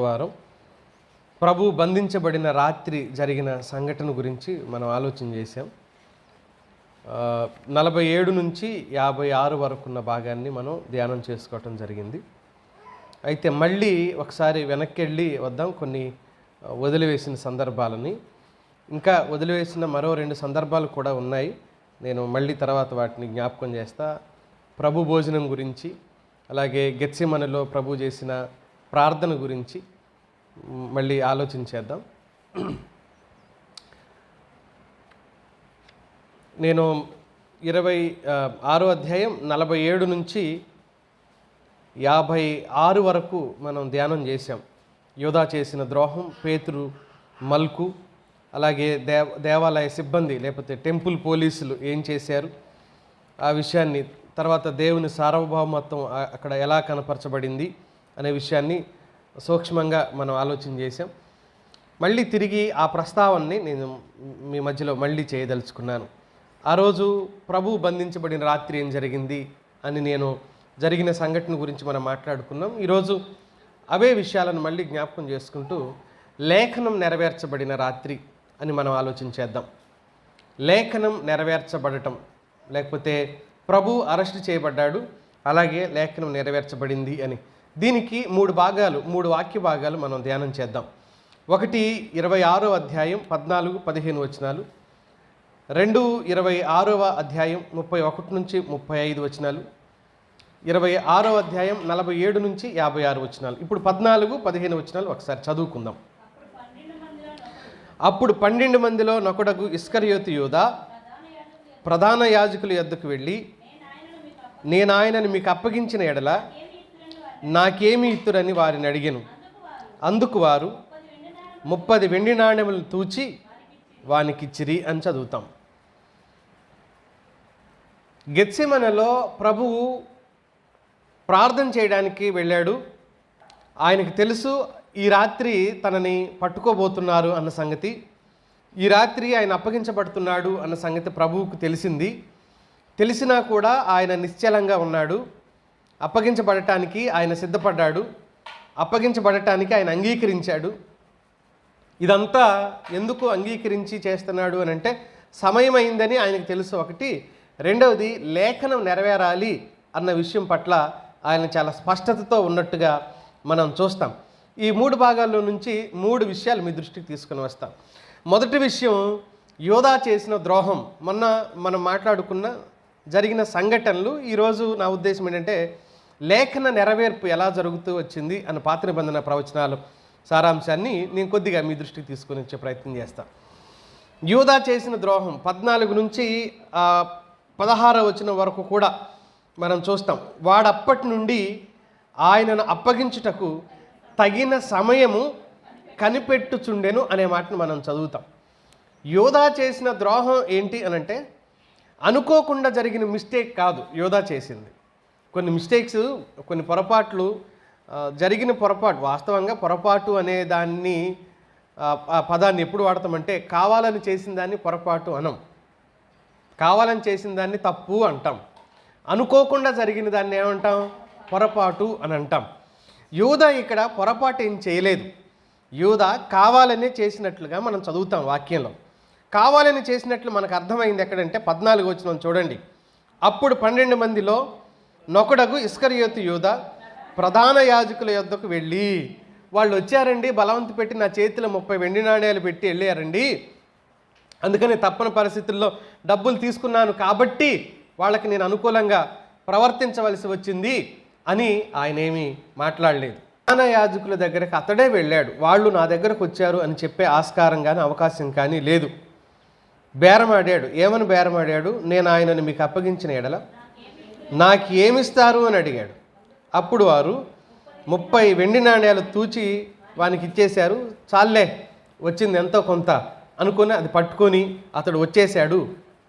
వారం ప్రభు బంధించబడిన రాత్రి జరిగిన సంఘటన గురించి మనం ఆలోచన చేసాం. 47 నుంచి 56 వరకు ఉన్న భాగాన్ని మనం ధ్యానం చేసుకోవటం జరిగింది. అయితే మళ్ళీ ఒకసారి వెనక్కి వెళ్ళి వద్దాం. కొన్ని వదిలివేసిన సందర్భాలని, ఇంకా వదిలివేసిన మరో 2 సందర్భాలు కూడా ఉన్నాయి. నేను మళ్ళీ తర్వాత వాటిని జ్ఞాపకం చేస్తా. ప్రభు భోజనం గురించి, అలాగే గెత్సెమనెలో ప్రభు చేసిన ప్రార్థన గురించి మళ్ళీ ఆలోచించేద్దాం. నేను 26వ అధ్యాయం 47 నుంచి 56 వరకు మనం ధ్యానం చేశాం. యోధా చేసిన ద్రోహం, పేతురు, మల్కు, అలాగే దేవాలయ సిబ్బంది లేకపోతే టెంపుల్ పోలీసులు ఏం చేశారు, ఆ విషయాన్ని, తర్వాత దేవుని సార్వభౌమత్వం అక్కడ ఎలా కనపరచబడింది అనే విషయాన్ని సూక్ష్మంగా మనం ఆలోచన చేసాం. మళ్ళీ తిరిగి ఆ ప్రస్తావనని నేను మీ మధ్యలో మళ్ళీ చేయదలుచుకున్నాను. ఆ రోజు ప్రభు బంధించబడిన రాత్రి ఏం జరిగింది అని నేను జరిగిన సంఘటన గురించి మనం మాట్లాడుకున్నాం. ఈరోజు అవే విషయాలను మళ్ళీ జ్ఞాపకం చేసుకుంటూ లేఖనం నెరవేర్చబడిన రాత్రి అని మనం ఆలోచించేద్దాం. లేఖనం నెరవేర్చబడటం, లేకపోతే ప్రభు అరెస్ట్ చేయబడ్డాడు, అలాగే లేఖనం నెరవేర్చబడింది అని. దీనికి 3 వాక్య భాగాలు మనం ధ్యానం చేద్దాం. ఒకటి 26వ అధ్యాయం 14-15 వచనాలు, 2 26వ అధ్యాయం 31 నుంచి 35 వచనాలు, 26వ అధ్యాయం 47 నుంచి 56 వచనాలు. ఇప్పుడు 14-15 వచనాలు ఒకసారి చదువుకుందాం. అప్పుడు 12 మందిలో నొకడగు ఇస్కరియోతు యూదా ప్రధాన యాజకుల యొద్దకు వెళ్ళి, నేను ఆయనను మీకు అప్పగించిన ఎడల నాకేమి ఇత్తురని వారిని అడిగాను. అందుకు వారు 30 వెండి నాణెములు తూచి వానికిచ్చిరి అని చదువుతాం. గెత్సెమనెలో ప్రభువు ప్రార్థన చేయడానికి వెళ్ళాడు. ఆయనకు తెలుసు ఈ రాత్రి తనని పట్టుకోబోతున్నారు అన్న సంగతి, ఈ రాత్రి ఆయన అప్పగించబడుతున్నాడు అన్న సంగతి ప్రభువుకు తెలిసింది. తెలిసినా కూడా ఆయన నిశ్చలంగా ఉన్నాడు. అప్పగించబడటానికి ఆయన సిద్ధపడ్డాడు, అప్పగించబడటానికి ఆయన అంగీకరించాడు. ఇదంతా ఎందుకు అంగీకరించి చేస్తున్నాడు అని అంటే సమయం అయిందని ఆయనకు తెలుసు ఒకటి. రెండవది, లేఖనం నెరవేరాలి అన్న విషయం పట్ల ఆయన చాలా స్పష్టతతో ఉన్నట్టుగా మనం చూస్తాం. ఈ 3 భాగాల్లో నుంచి 3 విషయాలు మీ దృష్టికి తీసుకుని వస్తాం. మొదటి విషయం, యోధా చేసిన ద్రోహం. మొన్న మనం మాట్లాడుకున్న జరిగిన సంఘటనలు. ఈరోజు నా ఉద్దేశం ఏంటంటే లేఖన నెరవేర్పు ఎలా జరుగుతూ వచ్చింది అన్న పాత నిబంధన ప్రవచనాలు సారాంశాన్ని నేను కొద్దిగా మీ దృష్టికి తీసుకొని వచ్చే ప్రయత్నం చేస్తాను. యోధా చేసిన ద్రోహం 14 నుంచి 16వ వచనం వరకు కూడా మనం చూస్తాం. వాడప్పటి నుండి ఆయనను అప్పగించుటకు తగిన సమయము కనిపెట్టుచుండెను అనే మాటను మనం చదువుతాం. యోధా చేసిన ద్రోహం ఏంటి అనంటే అనుకోకుండా జరిగిన మిస్టేక్ కాదు యోధా చేసింది. కొన్ని మిస్టేక్స్, కొన్ని పొరపాట్లు, జరిగిన పొరపాటు, వాస్తవంగా పొరపాటు అనే దాన్ని, ఆ పదాన్ని ఎప్పుడు వాడతామంటే కావాలని చేసిన దాన్ని పొరపాటు అనం, కావాలని చేసిన దాన్ని తప్పు అంటాం, అనుకోకుండా జరిగిన దాన్ని ఏమంటాం, పొరపాటు అని అంటాం. యోధా ఇక్కడ పొరపాటు ఏం చేయలేదు. యోధా కావాలనే చేసినట్లుగా మనం చదువుతాం వాక్యంలో. కావాలని చేసినట్లు మనకు అర్థమైంది ఎక్కడంటే 14వ వచనం చూడండి. అప్పుడు 12 మందిలో నొకడగు ఇస్కరియోతు యూదా ప్రధాన యాజకుల యొద్దకు వెళ్ళి, వాళ్ళు వచ్చారండి, బలవంత పెట్టి నా చేతిలో 30 వెండి నాణ్యాలు పెట్టి వెళ్ళారండి, అందుకని తప్పని పరిస్థితుల్లో డబ్బులు తీసుకున్నాను కాబట్టి వాళ్ళకి నేను అనుకూలంగా ప్రవర్తించవలసి వచ్చింది అని ఆయన ఏమీ మాట్లాడలేదు. ప్రధాన యాజకుల దగ్గరకు అతడే వెళ్ళాడు. వాళ్ళు నా దగ్గరకు వచ్చారు అని చెప్పే ఆస్కారం కానీ అవకాశం కానీ లేదు. బేరమాడాడు. ఏమని బేరమాడాడు? నేను ఆయనను మీకు అప్పగించిన ఎడల నాకు ఏమిస్తారు అని అడిగాడు. అప్పుడు వారు 30 వెండి నాణ్యాలు తూచి వానికి ఇచ్చేశారు. చాలే, వచ్చింది ఎంతో కొంత అనుకుని అది పట్టుకొని అతడు వచ్చేశాడు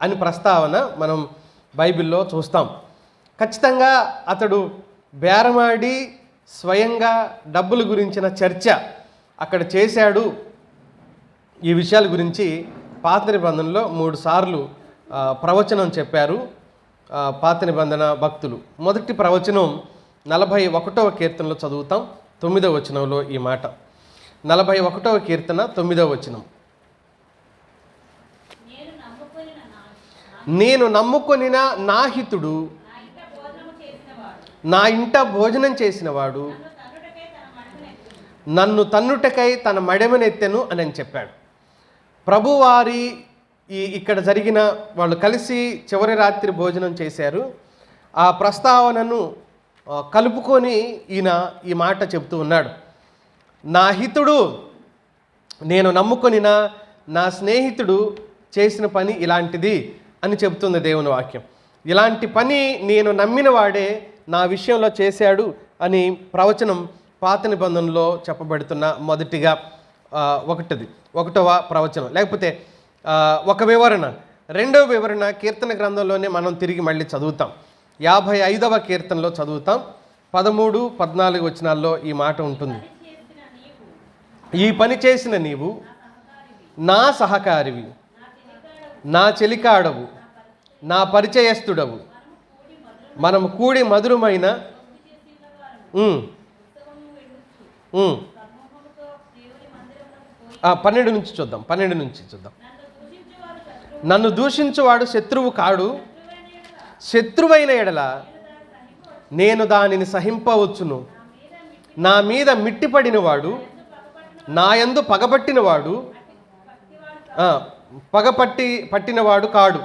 అని ప్రస్తావన మనం బైబిల్లో చూస్తాం. ఖచ్చితంగా అతడు బేరమాడి స్వయంగా డబ్బుల గురించిన చర్చ అక్కడ చేశాడు. ఈ విషయాల గురించి పాత నిబంధనలో 3 సార్లు ప్రవచనం చెప్పారు పాత నిబంధన భక్తులు. మొదటి ప్రవచనం 41వ కీర్తనలో చదువుతాం. 9వ వచనంలో ఈ మాట. 41వ కీర్తన 9వ వచనం. నేను నమ్ముకొనిన నా హితుడు, నా ఇంట భోజనం చేసినవాడు నన్ను తన్నుటకై తన మడమనెత్తెను అని చెప్పాడు. ప్రభువారి ఇక్కడ జరిగిన వాళ్ళు కలిసి చివరి రాత్రి భోజనం చేశారు. ఆ ప్రస్తావనను కలుపుకొని ఈయన ఈ మాట చెప్తూ ఉన్నాడు. నా హితుడు, నేను నమ్ముకొనిన నా స్నేహితుడు చేసిన పని ఇలాంటిది అని చెబుతుంది దేవుని వాక్యం. ఇలాంటి పని నేను నమ్మిన వాడే నా విషయంలో చేశాడు అని ప్రవచనం పాత నిబంధనలో చెప్పబడుతున్న మొదటిగా 1వ ప్రవచనం. లేకపోతే ఒక వివరణ, 2వ వివరణ కీర్తన గ్రంథంలోనే మనం తిరిగి మళ్ళీ చదువుతాం. 55వ కీర్తనలో చదువుతాం. 13, 14 వచనాల్లో ఈ మాట ఉంటుంది. ఈ పని చేసిన నీవు నా సహకారివి, నా చెలికాడవు, నా పరిచయస్తుడవు, మనము కూడి మధురమైన 12 నుంచి చూద్దాం. నన్ను దూషించువాడు శత్రువు కాడు, శత్రువైన ఎడల నేను దానిని సహింపవచ్చును. నా మీద మిట్టిపడినవాడు, నా యందు పగబట్టినవాడు పట్టినవాడు కాడు.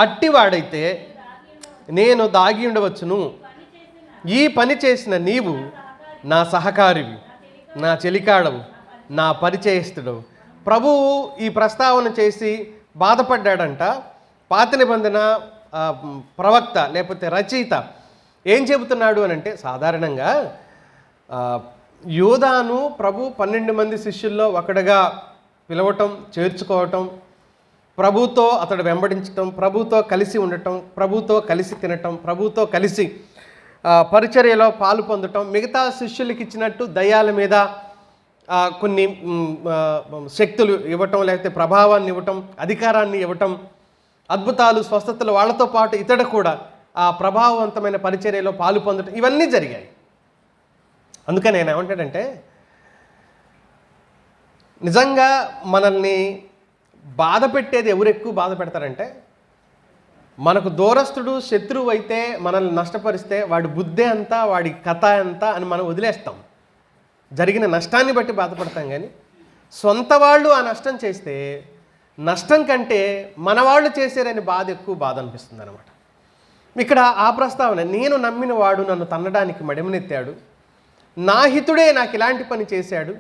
అట్టివాడైతే నేను దాగి ఉండవచ్చును. ఈ పని చేసిన నీవు నా సహకారివి, నా చెలికాడవు, నా పరిచయస్తుడవు. ప్రభువు ఈ ప్రస్తావన చేసి బాధపడ్డాడంట. పాత నిబంధన ప్రవక్త లేకపోతే రచయిత ఏం చెబుతున్నాడు అని అంటే, సాధారణంగా యోధాను ప్రభు 12 మంది శిష్యుల్లో ఒకడుగా పిలవటం, చేర్చుకోవటం, ప్రభుతో అతడు వెంబడించటం, ప్రభుతో కలిసి ఉండటం, ప్రభుతో కలిసి తినటం, ప్రభుతో కలిసి పరిచర్యలో పాలు పొందటం, మిగతా శిష్యులకి ఇచ్చినట్టు దయ్యాల మీద కొన్ని శక్తులు ఇవ్వటం, లేకపోతే ప్రభావాన్ని ఇవ్వటం, అధికారాన్ని ఇవ్వటం, అద్భుతాలు, స్వస్థతలు వాళ్ళతో పాటు ఇతడు కూడా ఆ ప్రభావవంతమైన పరిచర్యలో పాలు పొందటం, ఇవన్నీ జరిగాయి. అందుకని నేను ఏమంటాడంటే, నిజంగా మనల్ని బాధ పెట్టేది ఎవరు ఎక్కువ బాధ పెడతారంటే, మనకు దూరస్తుడు శత్రువు అయితే మనల్ని నష్టపరిస్తే వాడి బుద్ధే అంతా, వాడి కథ అంతా అని మనం వదిలేస్తాం. జరిగిన నష్టాన్ని బట్టి బాధపడతాం. కానీ సొంత వాళ్ళు ఆ నష్టం చేస్తే నష్టం కంటే మన వాళ్ళు చేశారని ఎక్కువ బాధ అనిపిస్తుంది అనమాట. ఇక్కడ ఆ ప్రస్తావన, నేను నమ్మిన వాడు నన్ను తన్నడానికి మడిమనెత్తాడు, నా హితుడే నాకు ఇలాంటి పని చేశాడు,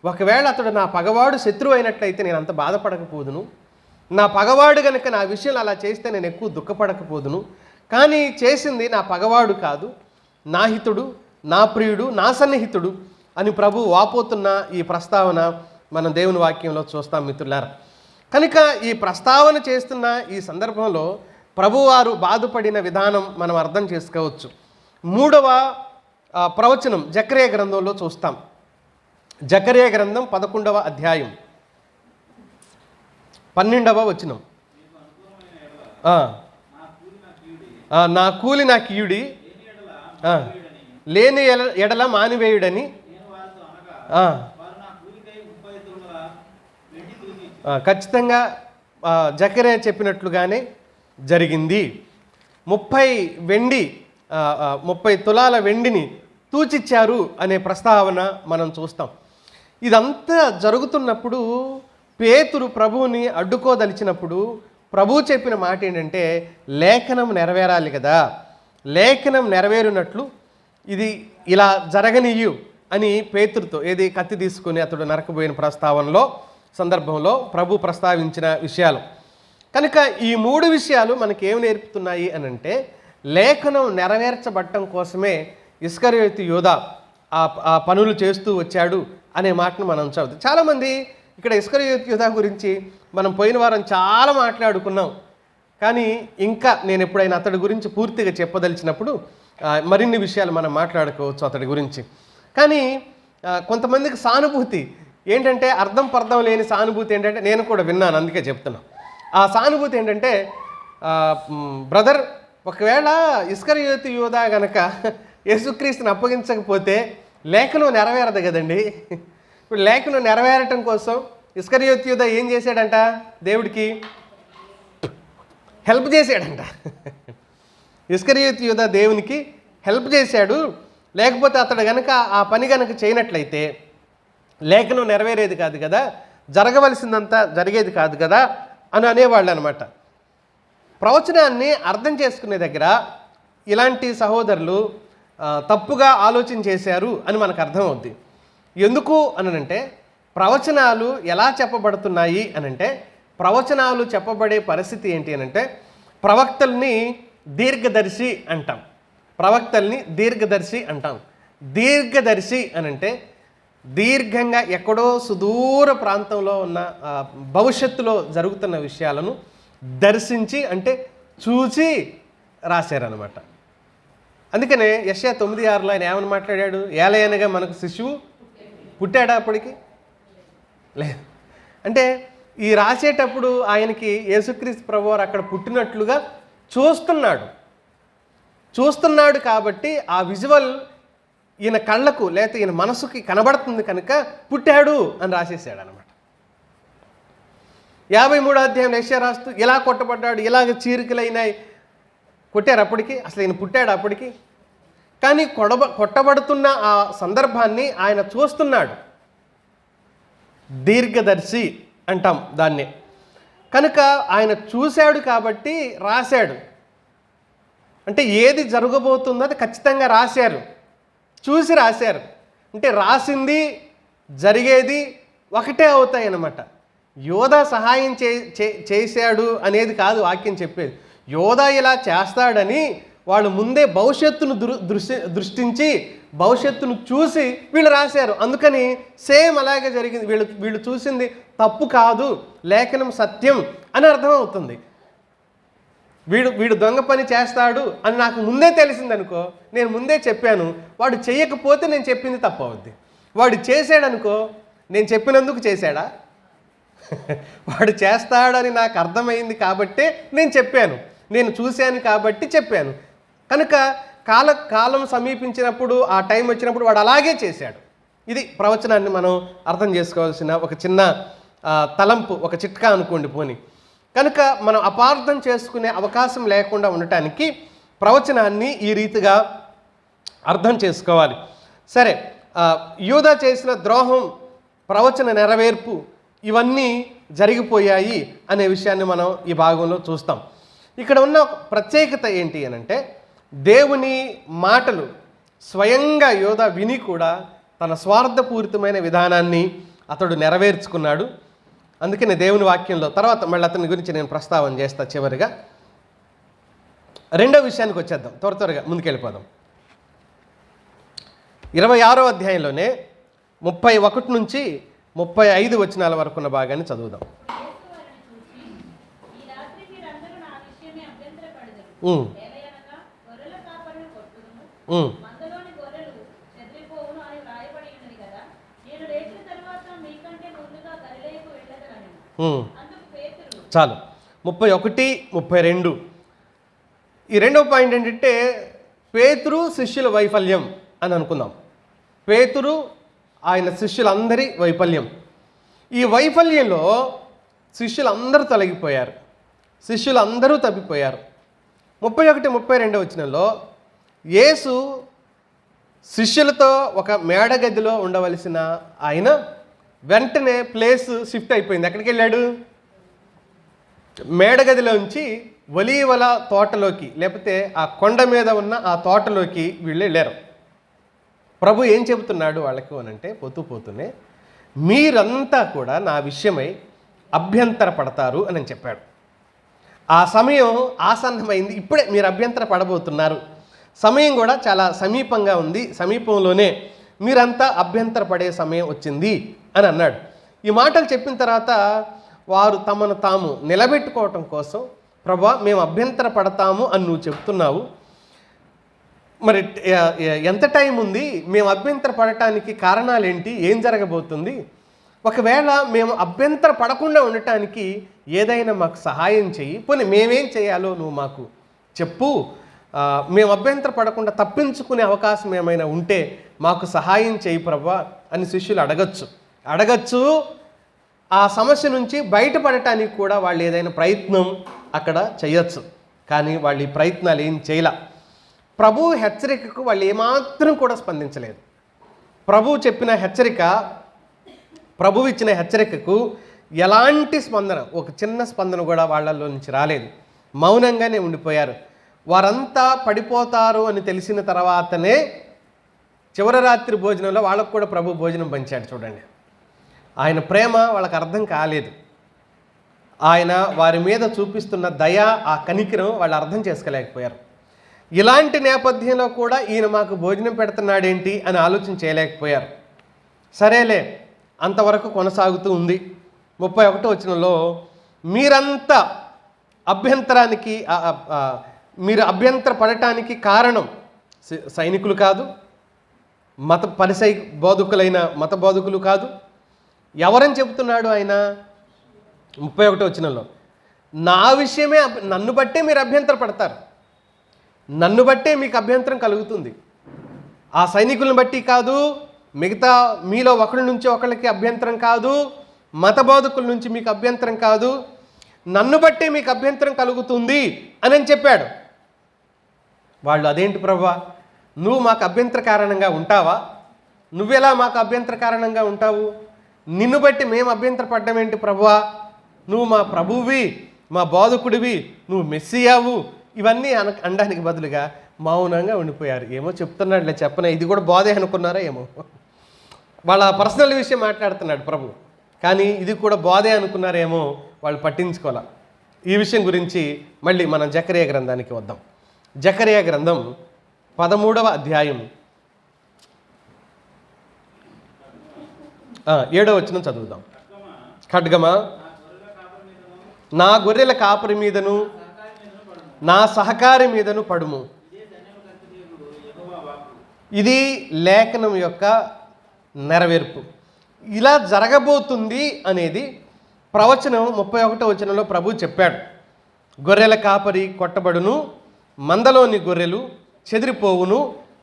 ఒకవేళ అతడు నా పగవాడు శత్రువు అయినట్లయితే నేను అంత బాధపడకపోదును, నా పగవాడు కనుక నా విషయంలో అలా చేస్తే నేను ఎక్కువ దుఃఖపడకపోదును. కానీ చేసింది నా పగవాడు కాదు, నా హితుడు, నా ప్రియుడు, నా సన్నిహితుడు అని ప్రభు వాపోతున్న ఈ ప్రస్తావన మనం దేవుని వాక్యంలో చూస్తాం మిత్రులారా. కనుక ఈ ప్రస్తావన చేస్తున్న ఈ సందర్భంలో ప్రభువారు బాధపడిన విధానం మనం అర్థం చేసుకోవచ్చు. 3వ ప్రవచనం జకర్యా గ్రంథంలో చూస్తాం. జకర్యా గ్రంథం 11వ అధ్యాయం 12వ వచనం. నా కూలి నా కీయుడి, లేని ఎడల మానివేయుడని ఖచ్చితంగా జకర్యా చెప్పినట్లుగానే జరిగింది. 30 తులాల వెండిని తూచిచ్చారు అనే ప్రస్తావన మనం చూస్తాం. ఇదంతా జరుగుతున్నప్పుడు పేతురు ప్రభువుని అడ్డుకోదలిచినప్పుడు ప్రభువు చెప్పిన మాట ఏంటంటే, లేఖనం నెరవేరాలి కదా, లేఖనం నెరవేరునట్లు ఇది ఇలా జరగనియ్యు అని పేతురుతో ఏది కత్తి తీసుకుని అతడు నరకబోయిన సందర్భంలో ప్రభు ప్రస్తావించిన విషయాలు. కనుక ఈ 3 విషయాలు మనకి ఏం నేర్పుతున్నాయి అని అంటే, లేఖనం నెరవేర్చబడటం కోసమే ఇస్కరియోతు యోధా ఆ పనులు చేస్తూ వచ్చాడు అనే మాటను మనం చదువుతాం. చాలామంది ఇక్కడ ఇస్కరియోతు యోధా గురించి మనం పోయిన వారం చాలా మాట్లాడుకున్నాం. కానీ ఇంకా నేను ఎప్పుడైనా అతడి గురించి పూర్తిగా చెప్పదలిచినప్పుడు మరిన్ని విషయాలు మనం మాట్లాడుకోవచ్చు అతడి గురించి. కానీ కొంతమందికి సానుభూతి ఏంటంటే, అర్థం పర్థం లేని సానుభూతి ఏంటంటే, నేను కూడా విన్నాను, అందుకే చెప్తున్నా. ఆ సానుభూతి ఏంటంటే, బ్రదర్ ఒకవేళ ఇస్కరియోతు యోధా గనక యేసుక్రీస్తుని అప్పగించకపోతే లేఖనం నెరవేరదు కదండి. ఇప్పుడు లేఖనం నెరవేరటం కోసం ఇస్కరియోతు యూదా ఏం చేశాడంట? దేవుడికి హెల్ప్ చేశాడంట. ఇస్కరియోతు యూదా దేవునికి హెల్ప్ చేశాడు. లేకపోతే అతడు గనక ఆ పని గనక చేయనట్లయితే లేఖనం నెరవేరేది కాదు కదా, జరగవలసిందంతా జరిగేది కాదు కదా అని అనేవాళ్ళు అనమాట. ప్రవచనాన్ని అర్థం చేసుకునే దగ్గర ఇలాంటి సహోదరులు తప్పుగా ఆలోచన చేశారు అని మనకు అర్థమవుద్ది. ఎందుకు అనంటే ప్రవచనాలు ఎలా చెప్పబడుతున్నాయి అనంటే, ప్రవచనాలు చెప్పబడే పరిస్థితి ఏంటి అనంటే ప్రవక్తల్ని దీర్ఘదర్శి అంటాం. ప్రవక్తల్ని దీర్ఘదర్శి అంటాం. దీర్ఘదర్శి అనంటే దీర్ఘంగా ఎక్కడో సుదూర ప్రాంతంలో ఉన్న భవిష్యత్తులో జరుగుతున్న విషయాలను దర్శించి అంటే చూసి రాశారనమాట. అందుకనే యెషయా 9:6లో ఆయన ఏమని మాట్లాడాడు? ఏలయనగా మనకు శిశువు పుట్టాడా అప్పటికి? లేదు. అంటే ఈ రాసేటప్పుడు ఆయనకి యేసుక్రీస్తు ప్రభువారు అక్కడ పుట్టినట్లుగా చూస్తున్నాడు కాబట్టి ఆ విజువల్ ఈయన కళ్ళకు లేకపోతే ఈయన మనసుకి కనబడుతుంది కనుక పుట్టాడు అని రాసేసాడు అనమాట. 53వ అధ్యాయం యెషయా రాస్తూ ఇలా కొట్టబడ్డాడు, ఇలాగ చీరికలైనాయి. కొట్టారు అప్పటికి? అసలు ఈయన పుట్టాడు అప్పటికి? కానీ కొట్టబడుతున్న ఆ సందర్భాన్ని ఆయన చూస్తున్నాడు. దీర్ఘదర్శి అంటాం దాన్ని. కనుక ఆయన చూశాడు కాబట్టి రాశాడు. అంటే ఏది జరగబోతుందో అది ఖచ్చితంగా రాశారు, చూసి రాశారు. అంటే రాసింది జరిగేది ఒకటే అవుతాయి అన్నమాట. యోధా సహాయం చేశాడు అనేది కాదు వాక్యం చెప్పేది. యోధా ఇలా చేస్తాడని వాళ్ళు ముందే భవిష్యత్తును దృష్టించి భవిష్యత్తును చూసి వీళ్ళు రాశారు. అందుకని సేమ్ అలాగే జరిగింది. వీళ్ళు చూసింది తప్పు కాదు, లేఖనం సత్యం అని అర్థమవుతుంది. వీడు దొంగ పని చేస్తాడు అని నాకు ముందే తెలిసిందనుకో, నేను ముందే చెప్పాను, వాడు చేయకపోతే నేను చెప్పింది తప్పు అవుద్ది. వాడు చేశాడనుకో, నేను చెప్పినందుకు చేశాడా? వాడు చేస్తాడని నాకు అర్థమైంది కాబట్టే నేను చెప్పాను, నేను చూశాను కాబట్టి చెప్పాను. కనుక కాలం సమీపించినప్పుడు ఆ టైం వచ్చినప్పుడు వాడు అలాగే చేశాడు. ఇది ప్రవచనాన్ని మనం అర్థం చేసుకోవాల్సిన ఒక చిన్న తలంపు, ఒక చిట్కా అనుకోండి పోని. కనుక మనం అపార్థం చేసుకునే అవకాశం లేకుండా ఉండటానికి ప్రవచనాన్ని ఈ రీతిగా అర్థం చేసుకోవాలి. సరే, యూదా చేసిన ద్రోహం, ప్రవచన నెరవేర్పు ఇవన్నీ జరిగిపోయాయి అనే విషయాన్ని మనం ఈ భాగంలో చూస్తాం. ఇక్కడ ఉన్న ప్రత్యేకత ఏంటి అనంటే, దేవుని మాటలు స్వయంగా యోధా విని కూడా తన స్వార్థపూరితమైన విధానాన్ని అతడు నెరవేర్చుకున్నాడు. అందుకనే దేవుని వాక్యంలో తర్వాత మళ్ళీ అతని గురించి నేను ప్రస్తావన చేస్తా. చివరిగా రెండో విషయానికి వచ్చేద్దాం, త్వరగా ముందుకెళ్ళిపోదాం. 26వ అధ్యాయంలోనే 31 నుంచి 35 వచనాల వరకు ఉన్న భాగాన్ని చదువుదాం. చాలు. 31, 32 ఈ రెండవ పాయింట్ ఏంటంటే పేతురు శిష్యుల వైఫల్యం అని అనుకుందాం. పేతురు ఆయన శిష్యులందరి వైఫల్యం. ఈ వైఫల్యంలో శిష్యులందరూ తొలగిపోయారు, శిష్యులందరూ తప్పిపోయారు. 31, 32 వచనంలో యేసు శిష్యులతో ఒక మేడగదిలో ఉండవలసిన ఆయన వెంటనే ప్లేస్ షిఫ్ట్ అయిపోయింది. ఎక్కడికి వెళ్ళాడు? మేడగదిలోంచి ఒలీవల తోటలోకి, లేకపోతే ఆ కొండ మీద ఉన్న ఆ తోటలోకి వీళ్ళు వెళ్ళారు. ప్రభు ఏం చెబుతున్నాడు వాళ్ళకి అనంటే, పోతూనే మీరంతా కూడా నా విషయమై అభ్యంతర పడతారు అని చెప్పాడు. ఆ సమయం ఆసన్నమైంది, ఇప్పుడే మీరు అభ్యంతర పడబోతున్నారు, సమయం కూడా చాలా సమీపంగా ఉంది, సమీపంలోనే మీరంతా అభ్యంతర పడే సమయం వచ్చింది అని అన్నాడు. ఈ మాటలు చెప్పిన తర్వాత వారు తమను తాము నిలబెట్టుకోవటం కోసం, ప్రభువా మేము అభ్యంతర పడతాము అని నువ్వు చెప్తున్నావు, మరి ఎంత టైం ఉంది, మేము అభ్యంతర పడటానికి కారణాలేంటి, ఏం జరగబోతుంది, ఒకవేళ మేము అభ్యంతర పడకుండా ఉండటానికి ఏదైనా మాకు సహాయం చెయ్యి, పోనీ మేమేం చేయాలో నువ్వు మాకు చెప్పు, మేము అభ్యంతర పడకుండా తప్పించుకునే అవకాశం ఏమైనా ఉంటే మాకు సహాయం చేయి ప్రభువా అని శిష్యులు అడగచ్చు. ఆ సమస్య నుంచి బయటపడటానికి కూడా వాళ్ళు ఏదైనా ప్రయత్నం అక్కడ చేయొచ్చు. కానీ వాళ్ళు ఈ ప్రయత్నాలు ఏం చేయలే. ప్రభు హెచ్చరికకు వాళ్ళు ఏమాత్రం కూడా స్పందించలేదు. ప్రభు చెప్పిన హెచ్చరిక, ప్రభు ఇచ్చిన హెచ్చరికకు ఎలాంటి స్పందన, ఒక చిన్న స్పందన కూడా వాళ్ళల్లో నుంచి రాలేదు. మౌనంగానే ఉండిపోయారు. వారంతా పడిపోతారు అని తెలిసిన తర్వాతనే చివరి రాత్రి భోజనంలో వాళ్ళకు కూడా ప్రభు భోజనం పంచాడు. చూడండి, ఆయన ప్రేమ వాళ్ళకి అర్థం కాలేదు. ఆయన వారి మీద చూపిస్తున్న దయ, ఆ కనికరం వాళ్ళు అర్థం చేసుకోలేకపోయారు. ఇలాంటి నేపథ్యంలో కూడా ఈయన మాకు భోజనం పెడుతున్నాడేంటి అని ఆలోచన చేయలేకపోయారు. సరేలే, అంతవరకు కొనసాగుతూ ఉంది. 31వ వచనంలో మీరంతా మీరు అభ్యంతర పడటానికి కారణం సైనికులు కాదు, మత బోధకులు కాదు. ఎవరని చెబుతున్నాడు ఆయన? 31వ వచనంలో నా విషయమే, నన్ను బట్టే మీరు అభ్యంతర పడతారు, నన్ను బట్టే మీకు అభ్యంతరం కలుగుతుంది. ఆ సైనికులను బట్టి కాదు, మిగతా మీలో ఒకరి నుంచి ఒకరికి అభ్యంతరం కాదు, మత బోధకుల నుంచి మీకు అభ్యంతరం కాదు, నన్ను బట్టే మీకు అభ్యంతరం కలుగుతుంది అని చెప్పాడు. వాళ్ళు అదేంటి ప్రభువా, నువ్వు మాకు అభ్యంతర కారణంగా ఉంటావా? నువ్వెలా మాకు అభ్యంతర కారణంగా ఉంటావు? నిన్ను బట్టి మేము అభ్యంతర పడ్డం ఏంటి ప్రభువా? నువ్వు మా ప్రభువువి, మా బోధకుడివి, నువ్వు మెస్సియావు, ఇవన్నీ అనడానికి బదులుగా మౌనంగా ఉండిపోయారు. ఏమో చెప్తున్నాడులే, చెప్పనా, ఇది కూడా బోధే అనుకున్నారా ఏమో. వాళ్ళ పర్సనల్ విషయం మాట్లాడుతున్నాడు ప్రభు, కానీ ఇది కూడా బోధే అనుకున్నారేమో, వాళ్ళు పట్టించుకోవాలి. ఈ విషయం గురించి మళ్ళీ మనం జకరియా గ్రంథానికి వద్దాం. జకరియా గ్రంథం 13వ అధ్యాయం 7వ వచనం చదువుదాం. ఖడ్గమా నా గొర్రెల కాపరి మీదను నా సహకారి మీదను పడుము. ఇది లేఖనం యొక్క నెరవేర్పు. ఇలా జరగబోతుంది అనేది ప్రవచనం 31వ వచనంలో ప్రభు చెప్పాడు. గొర్రెల కాపరి కొట్టబడును, మందలోని గొర్రెలు చెదిరిపోవును